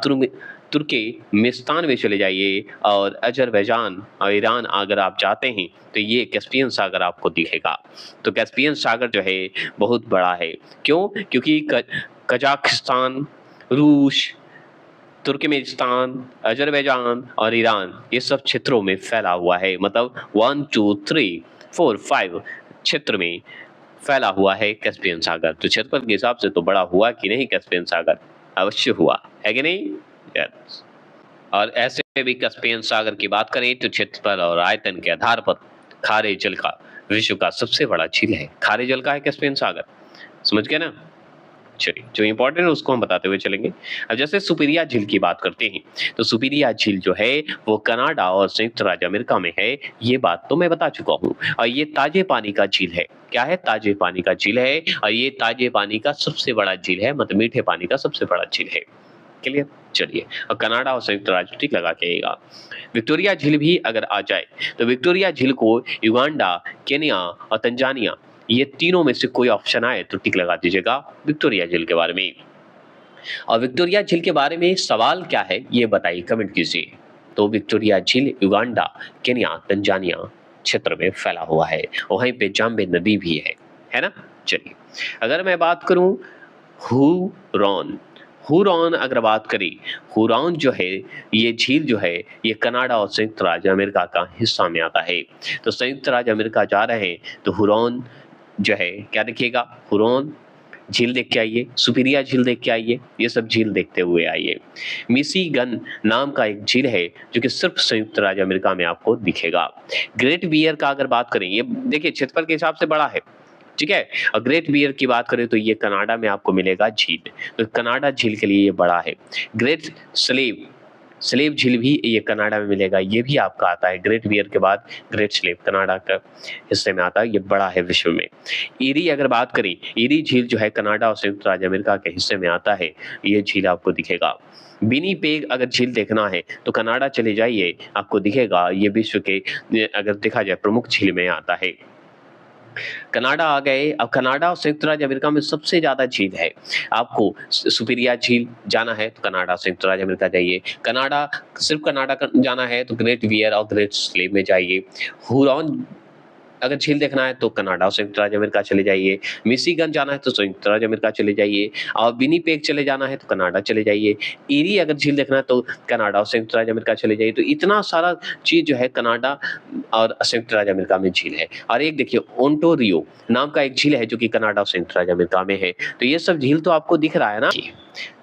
तुर्कमेनिस्तान में चले जाइए, और अजरबैजान और ईरान अगर आप जाते हैं, तो ये कैस्पियन सागर आपको दिखेगा। तो कैस्पियन सागर जो है बहुत बड़ा है। क्यों? क्योंकि कजाकिस्तान, रूस, तुर्कमेनिस्तान, अजरबैजान और ईरान ये सब क्षेत्रों में फैला हुआ है। मतलब 1 2 3 4 5 क्षेत्र में फैला हुआ है कैस्पियन सागर। तो क्षेत्रफल के हिसाब से तो बड़ा हुआ कि नहीं कैस्पियन सागर? अवश्य हुआ है कि नहीं? यस। और ऐसे भी कैस्पियन सागर की बात करें तो क्षेत्रफल और आयतन के आधार पर खारे जल का विश्व का सबसे बड़ा झील है, खारे जल का है कैस्पियन सागर। समझ गए ना? चलिए, जो इंपॉर्टेंट है उसको हम बताते हुए चलेंगे। अब जैसे सुपीरिया झील की बात करते हैं, तो सुपीरिया झील जो है वो कनाडा और संयुक्त राज्य अमेरिका में है, ये बात तो मैं बता चुका हूँ। और ये ताजे पानी का झील है। क्या है? ताजे पानी का झील है, और ये ताजे पानी का सबसे बड़ा झील है, मतलब मीठे पानी का सबसे बड़ा झील है। क्लियर? चलिए, और कनाडा और संयुक्त राज्य टिक लगा के आएगा। विक्टोरिया झील भी अगर आ जाए, तो विक्टोरिया झील को युगांडा, केन्या और तंजानिया ये तीनों में से कोई ऑप्शन आए तो टिक लगा दीजिएगा विक्टोरिया झील के बारे में। और विक्टोरिया झील के बारे में सवाल क्या है ये बताइए, कमेंट कीजिए। तो विक्टोरिया झील युगांडा, केन्या, तंजानिया क्षेत्र में फैला हुआ है। वहीं पे जाम्बे नदी भी है ना। चलिए, अगर मैं बात करूं हुरॉन, हुरॉन अगर बात करें, हुरॉन जो है ये झील जो है ये कनाडा और संयुक्त राज्य अमेरिका का हिस्सा में आता है। तो संयुक्त राज्य अमेरिका जा रहे हैं तो हुरॉन जो है क्या देखिएगा, हुरॉन झील देख के आइए, सुपीरिया झील देख के आइए, ये सब झील देखते हुए आइए। मिशिगन नाम का एक झील है जो कि सिर्फ संयुक्त राज्य अमेरिका में आपको दिखेगा। ग्रेट बियर का अगर बात करें, ये देखिए क्षेत्रफल के हिसाब से बड़ा है, ठीक है। और ग्रेट बियर की बात करें तो ये कनाडा में आपको मिलेगा झील, तो कनाडा झील के लिए ये बड़ा है। ग्रेट स्लेव, स्लेव झील भी ये कनाडा में मिलेगा, ये भी आपका आता है। ग्रेट बियर के बाद ग्रेट स्लेव कनाडा का हिस्से में आता है, ये बड़ा है विश्व में। ईरी अगर बात करें, ईरी झील जो है कनाडा और संयुक्त राज्य अमेरिका के हिस्से में आता है, ये झील आपको दिखेगा। विनीपेग अगर झील देखना है तो कनाडा चले जाइए, आपको दिखेगा, ये विश्व के अगर देखा जाए प्रमुख झील में आता है। कनाडा आ गए, अब कनाडा और संयुक्त राज्य अमेरिका में सबसे ज्यादा झील है। आपको सुपीरिया झील जाना है तो कनाडा संयुक्त राज्य अमेरिका जाइए, कनाडा सिर्फ कनाडा जाना है तो ग्रेट बियर और ग्रेट स्लेव में जाइए। हुरॉन अगर झील देखना है तो कनाडा और संयुक्त राज्य अमेरिका चले जाइए। मिशिगन जाना है तो संयुक्त राज्य अमेरिका चले जाइए, और विनीपेग चले जाना है तो कनाडा चले जाइए। ईरी अगर झील देखना है तो कनाडा और संयुक्त राज्य अमेरिका चले जाइए। तो इतना सारा चीज जो है कनाडा और संयुक्त राज्य अमेरिका में झील है। और एक देखिए ओंटारियो नाम का एक झील है जो कि कनाडा और संयुक्त राज्य अमेरिका में है। तो ये सब झील तो आपको दिख रहा है ना।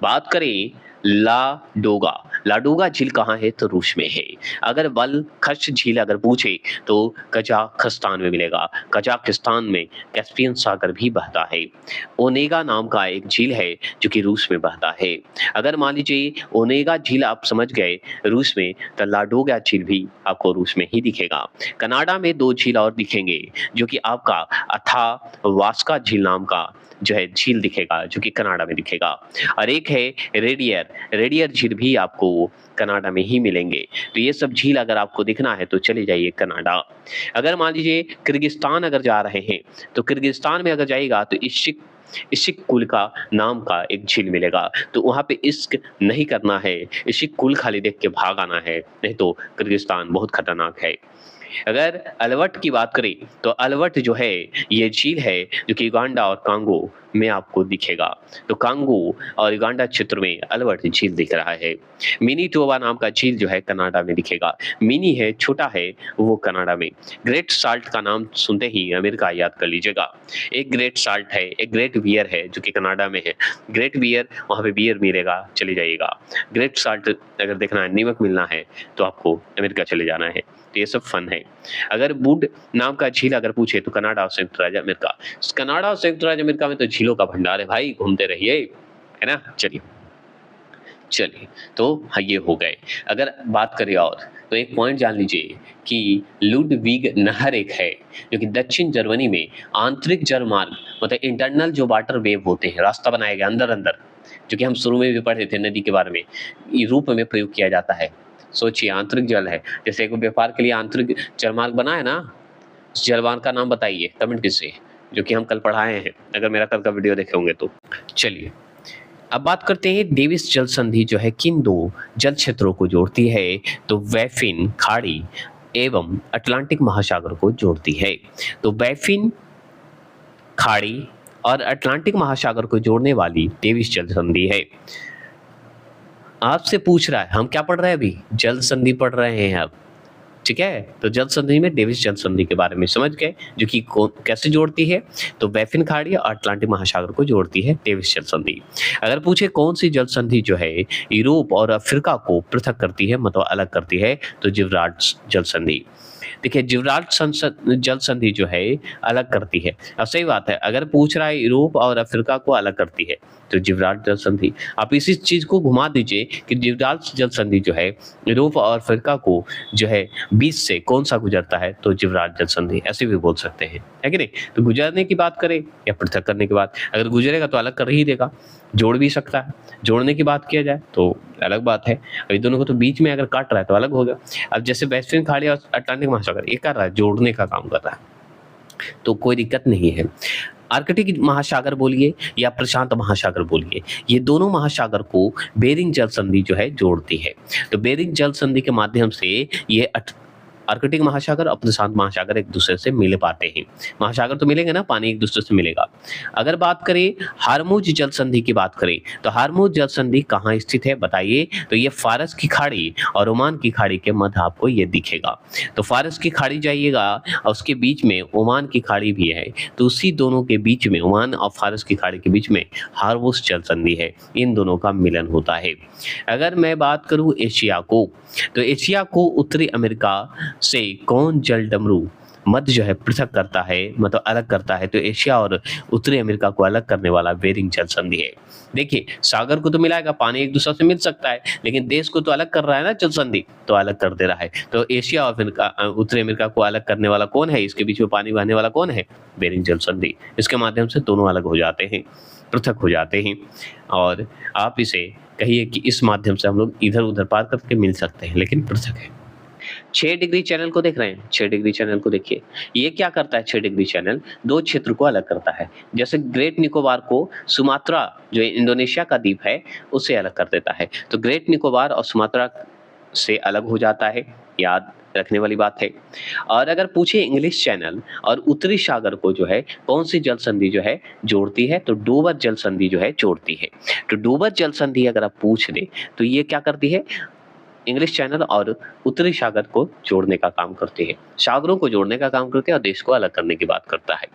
बात करें लाडोगा, लाडोगा झील कहाँ है तो रूस में है। अगर बलखश झील अगर पूछे तो कजाकिस्तान में मिलेगा, कजाकिस्तान में कैस्पियन सागर भी बहता है। ओनेगा नाम का एक झील है जो कि रूस में बहता है। अगर मान लीजिए ओनेगा झील आप समझ गए रूस में, तो लाडोगा झील भी आपको रूस में ही दिखेगा। कनाडा में दो झील और दिखेंगे जो कि आपका अथावास्का झील नाम का जो है झील दिखेगा, जो कि कनाडा में दिखेगा। और एक है रेडियर, रेडियर झील भी आपको कनाडा में ही मिलेंगे। तो ये सब झील अगर आपको दिखना है तो चले जाइए कनाडा। अगर मान लीजिए किर्गिस्तान अगर जा रहे हैं तो किर्गिस्तान में अगर जाइएगा तो इशिक, इशिक कुल का नाम का एक झील मिलेगा। तो वहां पे इश्क नहीं करना है, इशिक कुल खाली देख के भाग आना है, नहीं तो किर्गिस्तान बहुत खतरनाक है। अगर अलवट की बात करें तो अलवट जो है ये झील है जो कि युगांडा और कांगो में आपको दिखेगा। तो कांगो और युगांडा क्षेत्र में अलवट झील दिख रहा है। मिनी टोबा नाम का झील जो है कनाडा में दिखेगा। मिनी है, छोटा है, वो कनाडा में। ग्रेट साल्ट का नाम सुनते ही अमेरिका याद कर लीजिएगा। एक ग्रेट साल्ट है, एक ग्रेट बियर है जो कि कनाडा में है। ग्रेट बियर वहाँ पे बियर मिलेगा, चले जाइएगा। ग्रेट साल्ट अगर देखना है, नमक मिलना है तो आपको अमेरिका चले जाना है। तो ये सब फन है। अगर वुड नाम का झील अगर पूछे तो कनाडा और संयुक्त राज्य अमेरिका, कनाडा और संयुक्त राज्य अमेरिका में तो झीलों का भंडार है भाई, घूमते रहिए, है ना। चलिए चलिए, तो हाँ ये हो गए। अगर बात करें और तो एक पॉइंट जान लीजिए कि लुडविग नहर एक है जो कि दक्षिण जर्मनी में आंतरिक जलमार्ग, मतलब इंटरनल जो वाटर वेव होते हैं, रास्ता बनाया गया अंदर अंदर, जो कि हम शुरू में भी पढ़े थे नदी के बारे में, रूप में प्रयोग किया जाता है। सोचिए आंतरिक जल है, जैसे एक व्यापार के लिए आंतरिक जलमार्ग बना है ना, उस जलमार्ग का नाम बताइए कमेंट कीजिए, जो कि हम कल पढ़ाए हैं, अगर मेरा कल का वीडियो देखे होंगे तो। चलिए अब बात करते हैं डेविस जल संधि जो है किन दो जल क्षेत्रों को जोड़ती है। तो बैफिन खाड़ी एवं अटलांटिक महासागर को जोड़ती है। तो बैफिन खाड़ी और अटलांटिक महासागर को जोड़ने वाली डेविस जल संधि है। आपसे पूछ रहा है, हम क्या पढ़ रहे हैं अभी, जल संधि पढ़ रहे हैं अब, ठीक है। तो जल संधि में डेविस जल संधि के बारे में समझ गए, जो कि कैसे जोड़ती है। तो बैफिन खाड़ी और अटलांटिक महासागर को जोड़ती है डेविस जल संधि। अगर पूछे कौन सी जल संधि जो है यूरोप और अफ्रीका को पृथक करती है, मतलब अलग करती है, तो जिब्राल्टर जल संधि। देखिए जिब्राल्टर जल संधि जो है अलग करती है। अब सही बात है, अगर पूछ रहा है यूरोप और अफ्रीका को अलग करती है तो जिब्राल्टर जल संधि। आप इसी चीज को घुमा दीजिए कि जिब्राल्टर जल संधि जो है यूरोप और अफ्रीका को जो है बीच से कौन सा गुजरता है, तो जिब्राल्टर जल संधि, ऐसे भी बोल सकते हैं, है कि नहीं। तो गुजरने की बात करें या पृथक करने की बात, अगर गुजरेगा तो अलग कर ही देगा, जोड़ भी सकता है। जोड़ने की बात किया जाए तो अलग बात है, अभी दोनों को तो बीच में अगर काट रहा है तो अलग हो गया। अब जैसे बैफिन खाड़ी और अटलांटिक महासागर ये कर रहा है, जोड़ने का काम कर रहा है, तो कोई दिक्कत नहीं है। आर्कटिक महासागर बोलिए या प्रशांत महासागर बोलिए, ये दोनों महासागर को बेरिंग जल संधि जो है जोड़ती है। तो बेरिंग जल संधि के माध्यम से ये आर्कटिक महासागर और प्रशांत महासागर एक दूसरे से मिल पाते हैं। महासागर तो मिलेंगे ना, पानी एक दूसरे से मिलेगा। अगर बात करें हार्मुज जल संधि की बात करें, तो हार्मुज जल संधि कहाँ स्थित है बताइए? तो ये फारस की खाड़ी और ओमान की खाड़ी के मध्य आपको ये दिखेगा। तो फारस की खाड़ी जाइएगा और उसके बीच में ओमान की खाड़ी भी है, तो उसी दोनों के बीच में, ओमान और फारस की खाड़ी के बीच में हार्मुज जल संधि है। इन दोनों का मिलन होता है। अगर मैं बात करूं एशिया को, तो एशिया को उत्तरी अमेरिका से कौन जल डमरू मध्य जो है पृथक करता है, मतलब अलग करता है? तो एशिया और उत्तरी अमेरिका को अलग करने वाला बेरिंग जल संधि है। देखिए, सागर को तो मिलाएगा, पानी एक दूसरे से मिल सकता है, लेकिन देश को तो अलग कर रहा है ना जल संधि, तो अलग कर दे रहा है। तो एशिया और उत्तरी अमेरिका को अलग करने वाला कौन है? इसके बीच में पानी बहने वाला कौन है? बेरिंग जल संधि। इसके माध्यम से दोनों अलग हो जाते हैं, पृथक हो जाते हैं। और आप इसे कहिए कि इस माध्यम से हम लोग इधर उधर पार करके मिल सकते हैं, लेकिन पृथक है। 6 डिग्री चैनल को देख रहे हैं? 6 डिग्री चैनल को देखिए, ये क्या करता है? 6 डिग्री चैनल दो क्षेत्र को अलग करता है। जैसे ग्रेट निकोबार को सुमात्रा, जो इंडोनेशिया का द्वीप है, उससे अलग कर देता है। तो ग्रेट निकोबार और सुमात्रा से अलग हो जाता है, याद रखने वाली बात है। और अगर पूछे इंग्लिश चैनल और उत्तरी सागर को जो है कौन सी जल संधि जो है जोड़ती है, तो डोबर जल संधि जो है जोड़ती है। तो डोबर जल संधि अगर आप पूछ ले तो ये क्या करती है? इंग्लिश चैनल और उत्तरी सागर को जोड़ने का काम करती है, सागरों को जोड़ने का काम करती है और देश को अलग करने की बात करता है।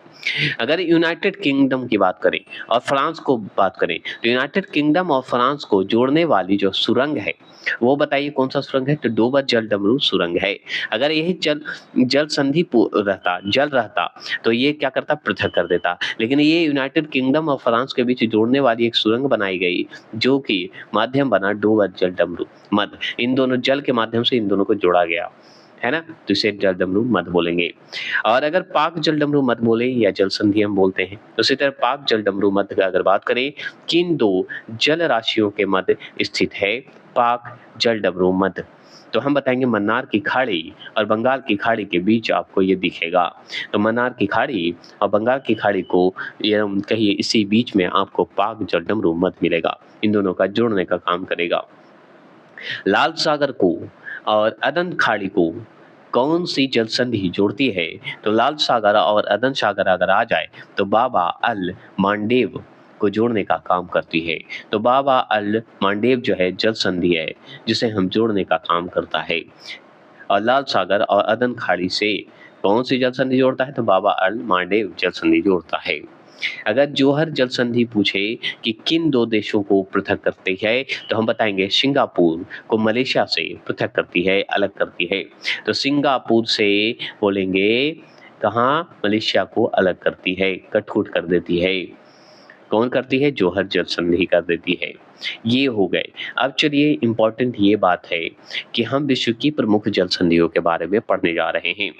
अगर यूनाइटेड किंगडम की बात करें और फ्रांस को बात करें, तो यूनाइटेड किंगडम और फ्रांस को जोड़ने वाली जो सुरंग है, वो बताइए कौन सा सुरंग है? तो डोबर जल डमरू सुरंग है। अगर यही जल संधि रहता तो ये क्या करता? पृथक कर देता। लेकिन ये यूनाइटेड किंगडम और फ्रांस के बीच जोड़ने वाली एक सुरंग बनाई गई, जो कि माध्यम बना डोबर जल डमरू मध्य। इन दोनों जल के माध्यम से इन दोनों को जोड़ा गया है ना, तो इसे जल डमरू मध्य बोलेंगे। और अगर पाक जल डमरू मध्य बोले या जल संधि हम बोलते हैं, तो इसी तरह पाक जल डमरू मध्य का अगर बात करें, किन दो जल राशियों के मध्य स्थित है पाक जल डमरू मध्य? तो हम बताएंगे मन्नार की खाड़ी और बंगाल की खाड़ी के बीच आपको ये दिखेगा। तो मन्नार की खाड़ी और बंगाल की खाड़ी को ये कहिए इसी बीच में आपको पाक जल डमरू मध्य मिलेगा। इन दोनों का जोड़ने का काम करेगा। लाल सागर को और अदन खाड़ी को कौन सी जल संधि जोड़ती है? तो लाल सागर और अदन सागर अगर आ जाए तो बाबा अल मांडेव को जोड़ने का काम करती है। तो बाबा अल मांडेव जो है जल संधि है, जिसे हम जोड़ने का काम करता है। और लाल सागर और अदन खाड़ी से कौन सी जल संधि जोड़ता है? तो बाबा अल मांडेव जल संधि जोड़ता है। अगर जोहर जल संधि पूछे कि किन दो देशों को पृथक करती है, तो हम बताएंगे सिंगापुर को मलेशिया से पृथक करती है, अलग करती है। तो सिंगापुर से बोलेंगे कहाँ? मलेशिया को अलग करती है, कटकुट कर देती है। कौन करती है? जोहर जल संधि कर देती है। ये हो गए। अब चलिए इम्पोर्टेंट ये बात है कि हम विश्व की प्रमुख जल संधियों के बारे में पढ़ने जा रहे हैं।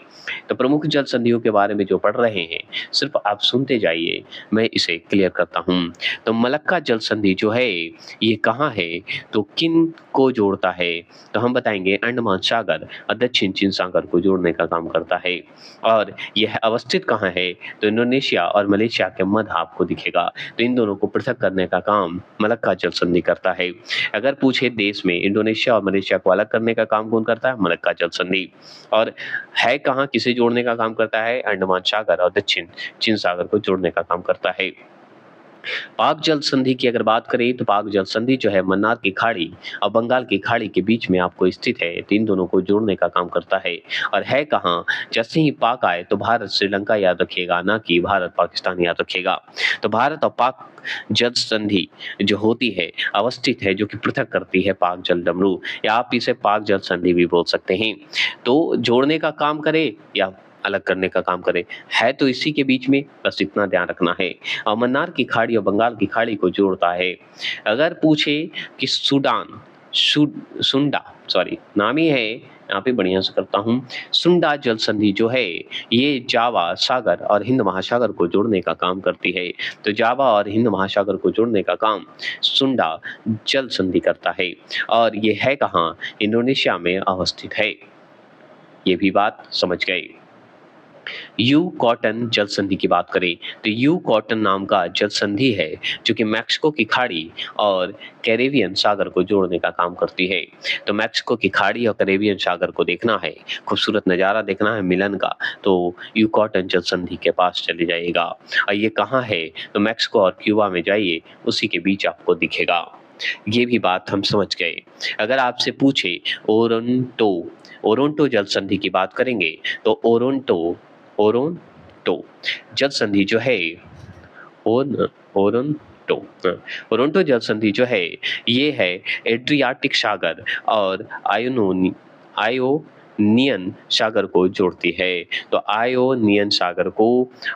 तो प्रमुख जल संधियों के बारे में जो पढ़ रहे हैं, सिर्फ आप सुनते जाइए, मैं इसे क्लियर करता हूँ। तो मलक्का जल संधि जो है ये कहाँ है? तो किन को जोड़ता है? तो हम बताएंगे अंडमान सागर और दक्षिण चीन सागर को जोड़ने का काम करता है। और यह अवस्थित कहाँ है? तो इंडोनेशिया और मलेशिया के मध्य आपको दिखेगा। तो इन दोनों को पृथक करने का काम मलक्का जल संधि करता है। अगर पूछे देश में इंडोनेशिया और मलेशिया को अलग करने का काम कौन करता है? मलक्का जल संधि। और है कहाँ, किसे जोड़ने का काम करता है? अंडमान सागर और दक्षिण चीन सागर को जोड़ने का काम करता है। पाक जल संधि की अगर बात करें, तो पाक जल संधि जो है मन्नार की खाड़ी और बंगाल की खाड़ी के बीच में आपको स्थित है। तो इन दोनों को जोड़ने का काम करता है। और है कहाँ? जैसे ही पाक आए तो भारत श्रीलंका याद रखिएगा, ना कि भारत पाकिस्तान याद रखिएगा। तो भारत और पाक जल संधि जो होती है अवस्थित है, जो कि पृथक करती है पाक जल डमरू, या आप इसे पाक जल संधि भी बोल सकते हैं। तो जोड़ने का काम करे या अलग करने का काम करे, है तो इसी के बीच में, बस इतना ध्यान रखना है। और मन्नार की खाड़ी और बंगाल की खाड़ी को जोड़ता है। अगर पूछे कि सुंडा, सॉरी नाम ही है, यहाँ पे बढ़िया से करता हूँ, सुंडा जल संधि जो है ये जावा सागर और हिंद महासागर को जोड़ने का काम करती है। तो जावा और हिंद महासागर को जोड़ने का काम सुंडा जल संधि करता है। और ये है कहाँ? इंडोनेशिया में अवस्थित है। ये भी बात समझ गए। यू कॉटन जल संधि की बात करें तो यू कॉटन नाम का जल संधि है जो कि मैक्सिको की खाड़ी और कैरेबियन सागर को जोड़ने का काम करती है। तो मैक्सिको की खाड़ी और कैरेबियन सागर को देखना है, खूबसूरत नज़ारा देखना है मिलन का, तो यू कॉटन जल संधि के पास चले जाइएगा। और ये कहाँ है? तो मैक्सिको और क्यूबा में जाइए, उसी के बीच आपको दिखेगा। ये भी बात हम समझ गए। अगर आपसे पूछे ओरंटो, ओरंटो जल संधि की बात करेंगे तो ओरोंटो जल संधि जो है ओन ओरोंटो ओरोंटो जल संधि जो है ये है एड्रियाटिक सागर और आयोनियन सागर को जोड़ती है। तो आयोनियन सागर को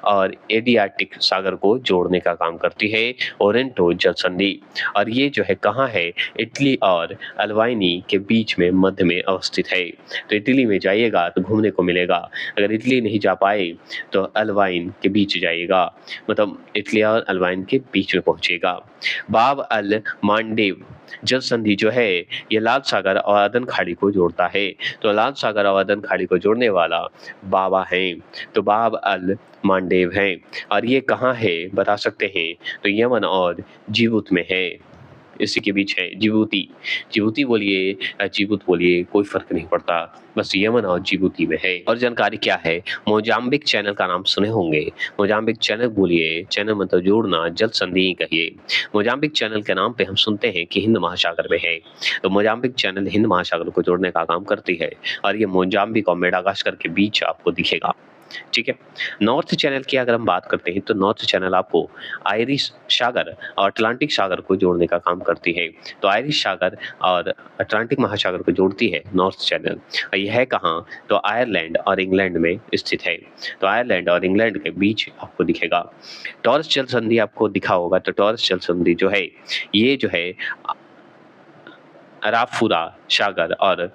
और एडियाटिक सागर को जोड़ने का काम करती है ओरेंटो जल संधि। और ये जो है कहाँ है? इटली और अल्बानी के बीच में मध्य में अवस्थित है। तो इटली में जाइएगा तो घूमने को मिलेगा। अगर इटली नहीं जा पाए तो अल्बाइन के बीच जाइएगा, मतलब इटली और अल्बाइन के बीच में पहुंचेगा। बाब अल मांडेव जल संधि जो है ये लाल सागर और अदन खाड़ी को जोड़ता है। तो लाल सागर और अदन खाड़ी को जोड़ने वाला बाबा हैं, तो बाब अल मांडेव हैं। और ये कहाँ है बता सकते हैं? तो यमन और जिबूत में है, इसी के बीच है जिबूती। जिबूती बोलिए या जिबूत बोलिए, कोई फर्क नहीं पड़ता, बस यमन और जिबूती में है। और जानकारी क्या है? मोजाम्बिक चैनल का नाम सुने होंगे। मोजाम्बिक चैनल बोलिए, चैनल मतलब जोड़ना, जल संधि ही कहिए। मोजाम्बिक चैनल के नाम पे हम सुनते हैं कि हिंद महासागर में है। तो मोजाम्बिक चैनल हिंद महासागर को जोड़ने का काम करती है और ये मोजाम्बिक और मेडागास्कर के बीच आपको दिखेगा। ठीक है। नॉर्थ चैनल की अगर हम बात करते हैं तो नॉर्थ चैनल आपको आयरिश सागर और अटलांटिक सागर को जोड़ने का काम करती है। तो आयरिश सागर और अटलांटिक महासागर को जोड़ती है नॉर्थ चैनल। और यह है कहाँ? तो आयरलैंड और इंग्लैंड में स्थित है। तो आयरलैंड और इंग्लैंड के बीच आपको दिखेगा। टॉरस जल संधि आपको दिखा होगा। तो टॉरस जल संधि जो है ये जो है अराफुरा सागर और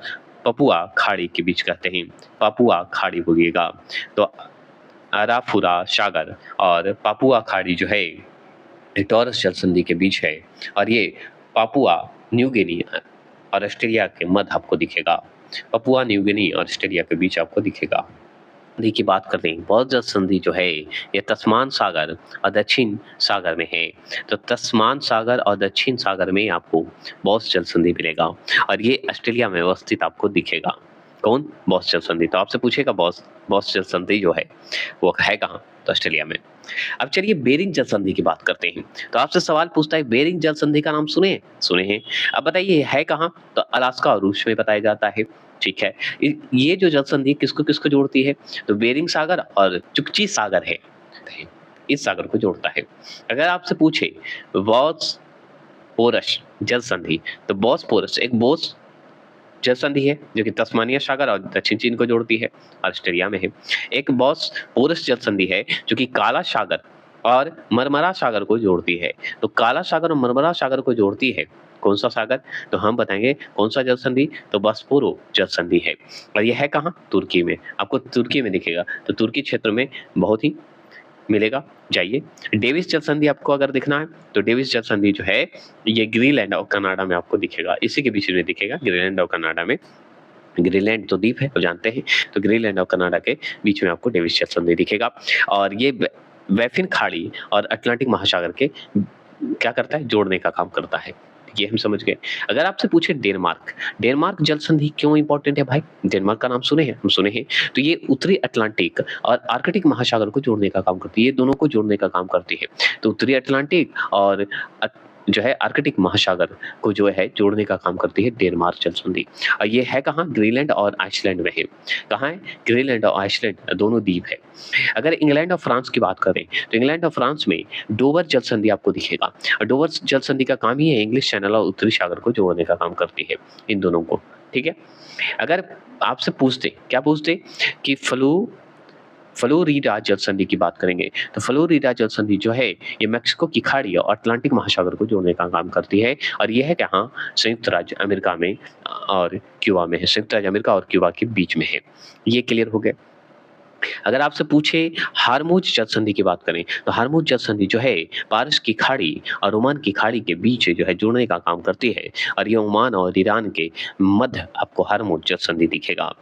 पपुआ खाड़ी के बीच कहते हैं। पापुआ खाड़ी बोलिएगा। तो अराफुरा सागर और पापुआ खाड़ी जो है ये टॉरस जल संधि के बीच है और ये पापुआ न्यू गिनी और ऑस्ट्रेलिया के मध्य आपको दिखेगा। पापुआ न्यू गिनी और ऑस्ट्रेलिया के बीच आपको दिखेगा। संधि की बात करते हैं, बॉस जल संधि जो है ये तस्मान सागर और दक्षिण सागर में है। तो तस्मान सागर और दक्षिण सागर में आपको बॉस जल संधि मिलेगा और ये ऑस्ट्रेलिया में अवस्थित आपको दिखेगा। कौन? बॉस जल संधि। तो आपसे पूछेगा बॉस जल संधि जो है वो है कहाँ? तो ऑस्ट्रेलिया में। अब चलिए बेरिंग जल संधि की बात करते हैं। तो आपसे सवाल पूछता है बेरिंग जल संधि का नाम सुने हैं? अब बताइए है कहाँ? तो अलास्का और रूस में बताया जाता है। ठीक है। ये जो जल संधि किसको किसको जोड़ती है? तो बेरिंग सागर और चुकची सागर है, इस सागर को जोड़ता है। अगर आपसे पूछे बॉस्पोरस जल संधि, तो बॉस्पोरस एक बोस जल संधि है जो कि तस्मानिया सागर और दक्षिण चीन को जोड़ती है, ऑस्ट्रेलिया में है। एक बॉस्पोरस जल संधि है जो कि काला सागर और मरमरा सागर को जोड़ती है। तो काला सागर और मरमरा सागर को जोड़ती है कौन सा सागर? तो हम बताएंगे कौन सा जल संधि? तो बॉस्पोरो जल संधि है। और यह है कहाँ? तुर्की में। आपको तुर्की में दिखेगा। तो तुर्की क्षेत्र में बहुत ही मिलेगा, जाइए। डेविस जल संधि आपको अगर दिखना है तो डेविस जल संधि जो है ये ग्रीनलैंड और कनाडा में आपको दिखेगा, इसी के बीच में दिखेगा, ग्रीनलैंड और कनाडा में। ग्रीनलैंड तो द्वीप है, तो जानते हैं। तो ग्रीनलैंड और कनाडा के बीच में आपको डेविस जल संधि दिखेगा और ये बैफिन खाड़ी और अटलांटिक महासागर के क्या करता है? जोड़ने का काम करता है। ये हम समझ गए। अगर आपसे पूछे डेनमार्क जल संधि क्यों इंपॉर्टेंट है भाई? डेनमार्क का नाम सुने हैं? हम सुने हैं। तो ये उत्तरी अटलांटिक और आर्कटिक महासागर को जोड़ने का काम करती है, ये दोनों को जोड़ने का काम करती है। तो उत्तरी अटलांटिक और जो है आर्कटिक महासागर को जो है जोड़ने का काम करती है डेनमार्क जल संधि। और ये है कहाँ? ग्रीनलैंड और आइसलैंड में है। कहाँ है? ग्रीनलैंड और आइसलैंड दोनों द्वीप है। अगर इंग्लैंड और फ्रांस की बात करें तो इंग्लैंड और फ्रांस में डोवर जल संधि आपको दिखेगा। और डोवर जल संधि का काम ही है इंग्लिश चैनल और उत्तरी सागर को जोड़ने का काम करती है, इन दोनों को। ठीक है। अगर आपसे पूछते, क्या पूछते कि फ्लोरिडा जल संधि की बात करेंगे तो फ्लोरिडा जल संधि जो है ये मैक्सिको की खाड़ी और अटलांटिक महासागर को जोड़ने का काम करती है और यह है कहाँ? संयुक्त राज्य अमेरिका में और क्यूबा में है। संयुक्त राज्य अमेरिका और क्यूबा के बीच में है। ये क्लियर हो गया। अगर आपसे पूछे हारमुज जल संधि की बात करें, तो हारमुज जल संधि जो है पारस की खाड़ी और ओमान की खाड़ी के बीच जो है जुड़ने का काम करती है, और ये ओमान और ईरान के मध्य आपको हारमुज जल संधि दिखेगा।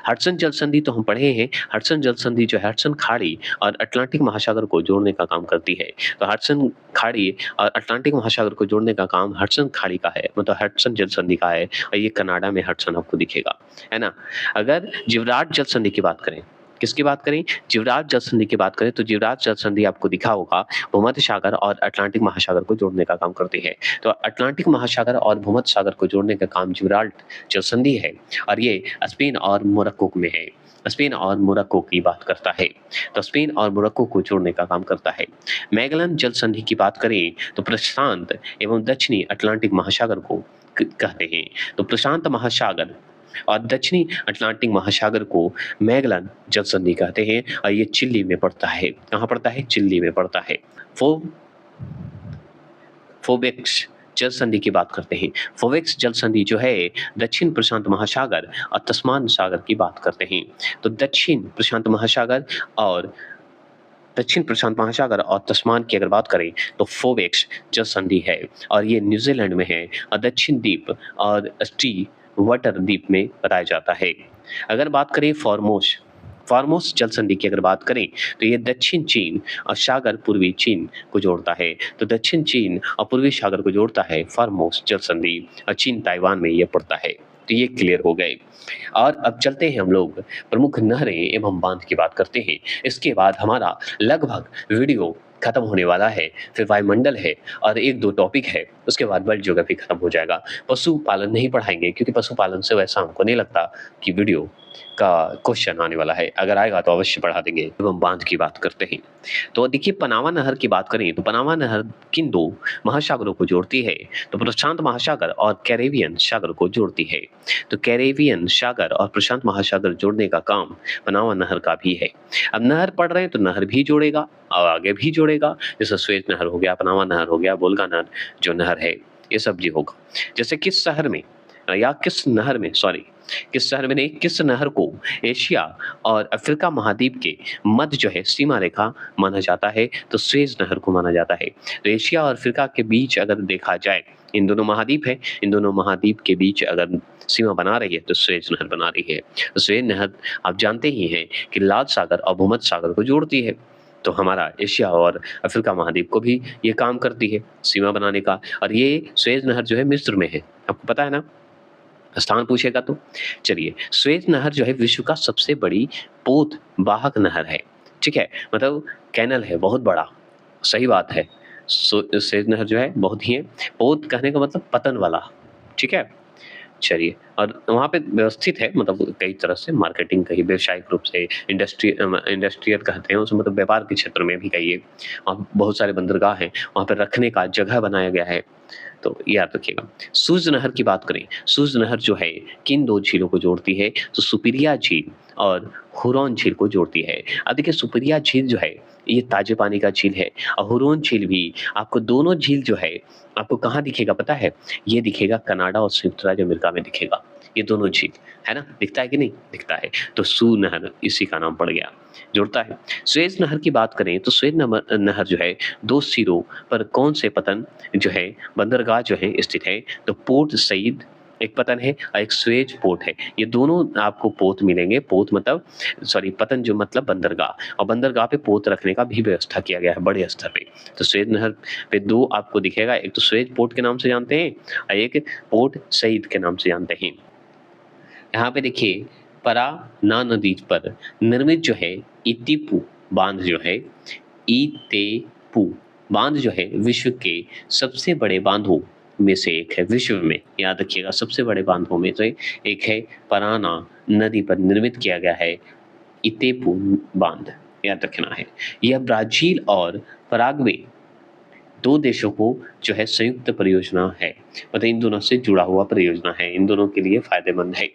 हडसन जल संधि तो हम पढ़े हैं, हडसन जल संधि जो है हडसन खाड़ी और अटलांटिक महासागर को जोड़ने का काम करती है। तो हडसन खाड़ी और अटलांटिक महासागर को जोड़ने का काम हडसन खाड़ी का है, मतलब हडसन जल संधि का है, और ये कनाडा में हडसन आपको दिखेगा, है ना? अगर जिवराट जल संधि की बात करें, किसकी बात करें? जीवराज जल संधि की बात करें तो जीवराज जल संधि आपको दिखा होगा भूमध्य सागर और अटलांटिक महासागर को जोड़ने का काम करती है। तो अटलांटिक महासागर और भूमध्य सागर को जोड़ने का काम जीवराल्ट जल संधि है, और ये स्पेन और मोरक्को में है। स्पेन और मोरक्को की बात करता है, तो स्पेन और मोरक्को को जोड़ने का काम करता है। मैगलन जल संधि की बात करें तो प्रशांत एवं दक्षिणी अटलांटिक महासागर को कहते हैं। तो प्रशांत महासागर और दक्षिणी अटलांटिक महासागर को मैगलन जल संधि कहते हैं, और ये चिली में पड़ता है। कहाँ पड़ता है? चिली में पड़ता है। फोवेक्स जल संधि की बात करते हैं। फोवेक्स जल संधि जो है दक्षिण प्रशांत महासागर और तस्मान सागर की बात करते हैं। तो दक्षिण प्रशांत महासागर और तस्मान की अगर बात करें तो फोवेक्स जल संधि है, और ये न्यूजीलैंड में है, और दक्षिण द्वीप और स्टी वाटर द्वीप में पाया जाता है। अगर बात करें फॉर्मोस जल संधि की अगर बात करें तो ये दक्षिण चीन और सागर पूर्वी चीन को जोड़ता है। तो दक्षिण चीन और पूर्वी सागर को जोड़ता है फॉर्मोस जल संधि, और चीन ताइवान में ये पड़ता है। तो ये क्लियर हो गए। और अब चलते हैं हम लोग प्रमुख नहरें एवं बांध की बात करते हैं। इसके बाद हमारा लगभग वीडियो खत्म होने वाला है, फिर वायुमंडल है और एक दो टॉपिक है, उसके बाद वर्ल्ड ज्योग्राफी खत्म हो जाएगा। पशुपालन नहीं पढ़ाएंगे क्योंकि पशुपालन से वैसा हमको नहीं लगता कि वीडियो का क्वेश्चन आने वाला है, अगर आएगा तो अवश्य पढ़ा देंगे। एवं बांध की बात करते हैं तो देखिए पनामा नहर की बात करें तो पनामा नहर किन दो महासागरों को जोड़ती है? तो प्रशांत महासागर और कैरेबियन सागर को जोड़ती है। तो कैरेबियन सागर और प्रशांत महासागर जोड़ने का काम पनामा नहर का भी है। अब नहर पढ़ रहे हैं तो नहर भी जोड़ेगा और आगे भी जोड़ेगा, जैसे स्वेज नहर हो गया, पनामा नहर हो गया, वोल्गा नहर जो नहर है, ये सब भी होगा। जैसे किस शहर में नहीं, किस नहर को एशिया और अफ्रीका महाद्वीप के मध्य जो है सीमा रेखा माना जाता है? तो स्वेज नहर को माना जाता है। तो एशिया और अफ्रीका के बीच अगर देखा जाए, इन दोनों महाद्वीप है, इन दोनों महाद्वीप के बीच अगर सीमा बना रही है तो स्वेज नहर बना रही है। तो स्वेज नहर आप जानते ही हैं कि लाल सागर और भूमध्य सागर को जोड़ती है। तो हमारा एशिया और अफ्रीका महाद्वीप को भी ये काम करती है सीमा बनाने का, और ये स्वेज नहर जो है मिस्र में है, आपको पता है ना, स्थान पूछेगा तो। चलिए, स्वेज नहर जो है विश्व का सबसे बड़ी पोत वाहक नहर है, ठीक है, मतलब कैनल है बहुत बड़ा, सही बात है। स्वेज नहर जो है बहुत ही है, पोत कहने का मतलब पतन वाला, ठीक है। चलिए, और वहाँ पे व्यवस्थित है, मतलब कई तरह से मार्केटिंग कही व्यावसायिक रूप से, इंडस्ट्रियल कहते हैं उसे, मतलब व्यापार के क्षेत्र में भी कहिए, वहाँ बहुत सारे बंदरगाह हैं, वहाँ पे रखने का जगह बनाया गया है। तो याद रखिएगा। सूज नहर की बात करें, सूज नहर जो है किन दो झीलों को जोड़ती है? तो सुपिरिया झील और हुरॉन झील को जोड़ती है। अब देखिए सुपिरिया झील जो है ये ताजे पानी का झील है, और हुरॉन झील भी, आपको दोनों झील जो है आपको कहाँ दिखेगा पता है? ये दिखेगा कनाडा और संयुक्त राज्य अमेरिका में दिखेगा, ये दोनों झील, है ना, दिखता है कि नहीं? दिखता है। तो सू नहर इसी का नाम पड़ गया, जुड़ता है। स्वेज नहर की बात करें तो स्वेज नहर जो है दो सिरों पर कौन से पतन जो है बंदरगाह जो है स्थित है? तो पोर्ट सईद एक पतन है और एक स्वेज पोर्ट है, ये दोनों आपको पोत मिलेंगे। पोत मतलब पतन जो मतलब बंदरगाह, और बंदरगाह पे पोत रखने का भी व्यवस्था किया गया है बड़े स्तर पे। तो स्वेज नहर पे दो आपको दिखेगा, एक तो स्वेज पोर्ट के नाम से जानते हैं और एक पोर्ट सईद के नाम से जानते हैं। यहाँ पे देखिए पराना नदी पर निर्मित जो है इतिपू बांध जो है, इतेपू बांध जो है विश्व के सबसे बड़े बांधों में से एक है। विश्व में याद रखिएगा सबसे बड़े बांधों में से एक है, पराना नदी पर निर्मित किया गया है इतेपू बांध, याद रखना है। यह ब्राजील और पराग्वे दो देशों को जो है संयुक्त परियोजना है, मतलब इन दोनों से जुड़ा हुआ परियोजना है, इन दोनों के लिए फायदेमंद है।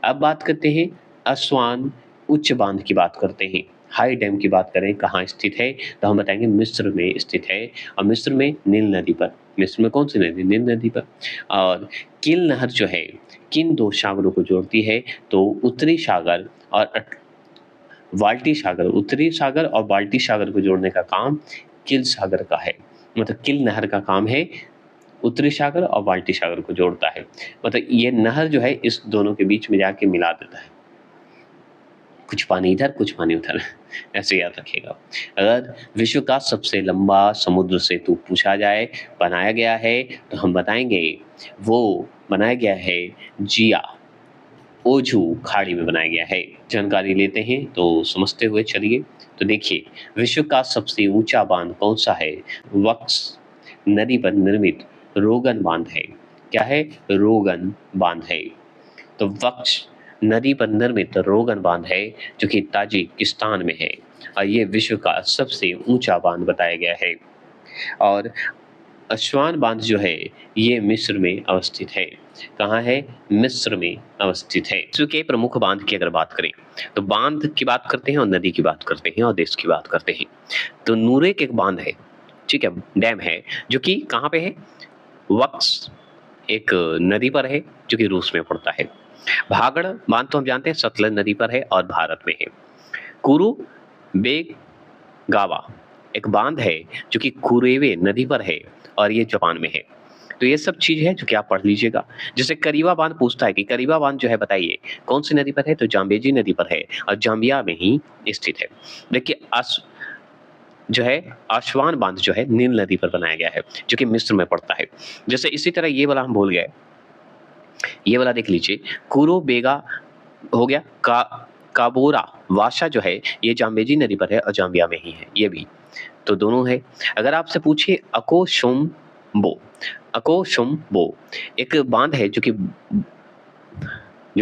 अब बात करते हैं असवान उच्च बांध की बात करते हैं। हाई डैम की बात करें कहाँ स्थित है, तो हम बताएंगे मिस्र में स्थित है, और मिस्र में नील नदी पर। मिस्र में कौन सी नदी? नील नदी पर। और किल नहर जो है किन दो सागरों को जोड़ती है? तो उत्तरी सागर और बाल्टिक सागर, उत्तरी सागर और बाल्टिक सागर को जोड़ने का काम किल सागर का है। मतलब किल नहर का काम है उत्तरी सागर और बाल्टिक सागर को जोड़ता है। मतलब ये नहर जो है इस दोनों के बीच में जाके मिला देता है। कुछ पानी इधर, कुछ पानी उधर ऐसे याद रखिएगा। अगर विश्व का सबसे लंबा समुद्र सेतु पूछा जाए, बनाया गया है, तो हम बताएँगे वो बनाया गया है जिया ओझू खाड़ी में बनाया गया है। जानकारी लेते हैं तो समझते हुए चलिए। तो देखिए, विश्व का सबसे ऊँचा बाँध कौन-सा है? वक्स नदी पर निर्मित रोगन बाँध है। क्या है? रोगन बाँध है। तो वक्स नदी पर निर्मित रोगन बाँध है, जो कि ताजिकिस्तान में है और ये विश्व का सबसे ऊँचा बाँध बताया गया है। और अस्वान बाँध जो है, ये मिस्र में अवस्थित है। कहाँ है? मिस्र में अवस्थित है। विश्व के प्रमुख बाँध की अगर बात करें, तो बाँध की बात करते हैं और नदी की बात करते हैं और देश की बात करते हैं। तो नूरेक एक बाँध है, ठीक है? डैम है, जो कि कहाँ पे है? वक्स एक नदी पर है, जो कि रूस में पड़ता है। भागड़ बाँध तो हम जानते हैं सतलज नदी पर है और भारत में है। कुरुबेगावा एक बाँध है, जो कि कुरेवे नदी पर है और ये जापान में है। तो ये सब चीज़ है जो कि आप पढ़ लीजिएगा। जैसे करीवा बाँध पूछता है कि करीवा बाँध जो है बताइए कौन सी नदी पर है? तो जाम्बेजी नदी पर है और जाम्बिया में ही स्थित है। देखिए जो है आस्वान बाँध जो है नील नदी पर बनाया गया है, जो कि मिस्र में पड़ता है। जैसे इसी तरह ये वाला हम भूल गए, ये वाला देख लीजिए, कुरुबेगा हो गया, काबोरा वाशा जो है ये जाम्बेजी नदी पर है और जाम्बिया में ही है, ये भी। तो दोनों है। अगर आपसे पूछे अकोशुम्बो एक बाँध है जो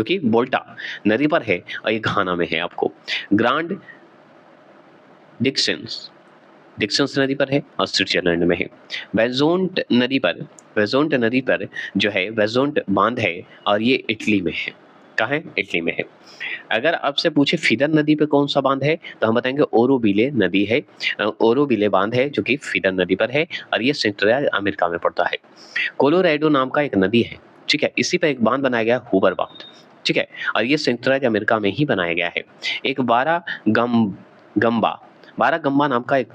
कि वोल्टा नदी पर है और ये घाना में है आपको। ग्रांड डिक्सेंस डिक्सेंस नदी पर है और स्विट्जरलैंड में है। वेज़ोंट नदी पर जो है वेज़ोंट बाँध है और ये इटली में है। कहाँ है? इटली में है। अगर आपसे पूछे फीडर नदी पे कौन सा बाँध है, तो हम बताएंगे ओरोविले नदी है। ओरोविले बाँध है जो कि फीडर नदी पर है और ये संयुक्त राज्य अमेरिका में पड़ता है। कोलोराडो नाम का एक नदी है, ठीक है? इसी पर एक बाँध बनाया गया है, हूबर बाँध, ठीक है? और ये संयुक्त राज्य अमेरिका में ही बनाया गया है। एक बारागम्बा नाम का एक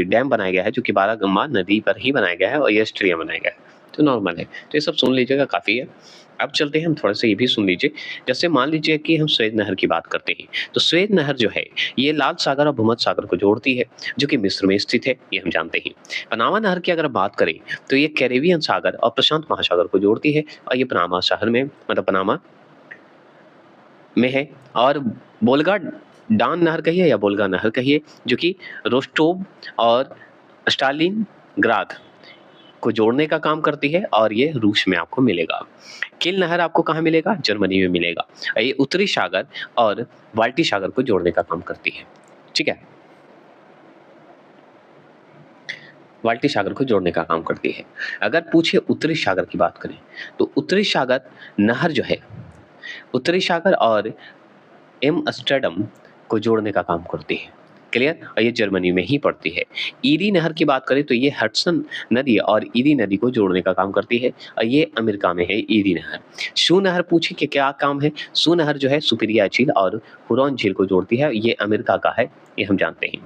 डैम बनाया गया है, जो कि बारागम्बा नदी पर ही बनाया गया है और ये ऑस्ट्रेलिया में बनाया गया है। तो नॉर्मल है। तो ये सब सुन लीजिएगा, काफ़ी है। अब चलते हैं हम थोड़ा-सा ये भी सुन लीजिए। जैसे मान लीजिए कि हम स्वेज़ नहर की बात करते हैं, तो स्वेज़ नहर जो है, ये लाल सागर और भूमध्य सागर को जोड़ती है, जो कि मिस्र में स्थित है, ये हम जानते हैं। पनामा नहर की अगर बात करें, तो ये कैरेबियन सागर और प्रशांत महासागर को जोड़ती है और ये पनामा शहर में मतलब पनामा में है। और बोल्गा डान नहर कहिए या बोल्गा नहर कहिए, जो कि रोस्टोव और स्टालिनग्राद को जोड़ने का काम करती है और ये रूस में आपको मिलेगा। किल नहर आपको कहाँ मिलेगा? जर्मनी में मिलेगा। ये उत्तरी सागर और बाल्टी सागर को जोड़ने का काम करती है, ठीक है? बाल्टी सागर को जोड़ने का काम करती है। अगर पूछे उत्तरी सागर की बात करें, तो उत्तरी सागर नहर जो है, उत्तरी सागर और एम्स्टर्डम को जोड़ने का काम करती है। क्लियर? और ये जर्मनी में ही पड़ती है। ईरी नहर की बात करें तो ये हडसन नदी और ईरी नदी को जोड़ने का काम करती है और ये अमेरिका में है ईरी नहर। शू नहर पूछे कि क्या काम है? शू नहर जो है सुपीरिया झील और हुरॉन झील को जोड़ती है, ये अमेरिका का है, ये हम जानते हैं।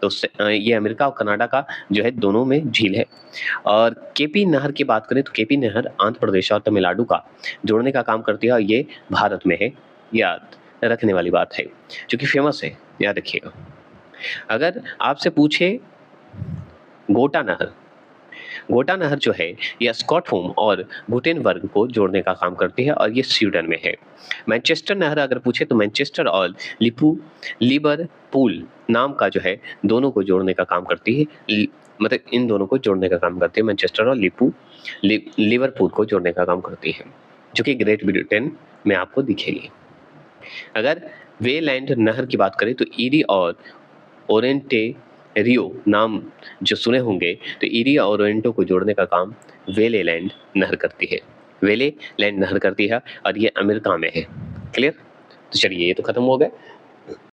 तो ये अमेरिका और कनाडा का जो है दोनों में झील है। और केपी नहर की बात करें तो केपी नहर आंध्र प्रदेश और तमिलनाडु का जोड़ने का काम करती है और ये भारत में है। याद रखने वाली बात है, जो कि फेमस है, याद रखिएगा। अगर आपसे पूछे गोटा नहर जो है ये स्कॉटहोम और गुटेनबर्ग को जोड़ने का काम करती है और ये स्वीडन में है। मैनचेस्टर नहर अगर पूछे तो मैनचेस्टर और लिवरपूल नाम का जो है दोनों को जोड़ने का काम करती है। मतलब इन दोनों को जोड़ने का काम करती है, मैनचेस्टर और लिवरपूल को जोड़ने का काम करती है, जो कि ग्रेट ब्रिटेन में आपको दिखेगी। अगर वेलैंड नहर की बात करें तो ईरी और ओरेंटेरियो नाम जो सुने होंगे, तो ईरी और ओरेंटो को जोड़ने का काम वेलेलैंड नहर करती है। वेलेलैंड नहर करती है और ये अमेरिका में है। क्लियर? तो चलिए ये तो खत्म हो गए।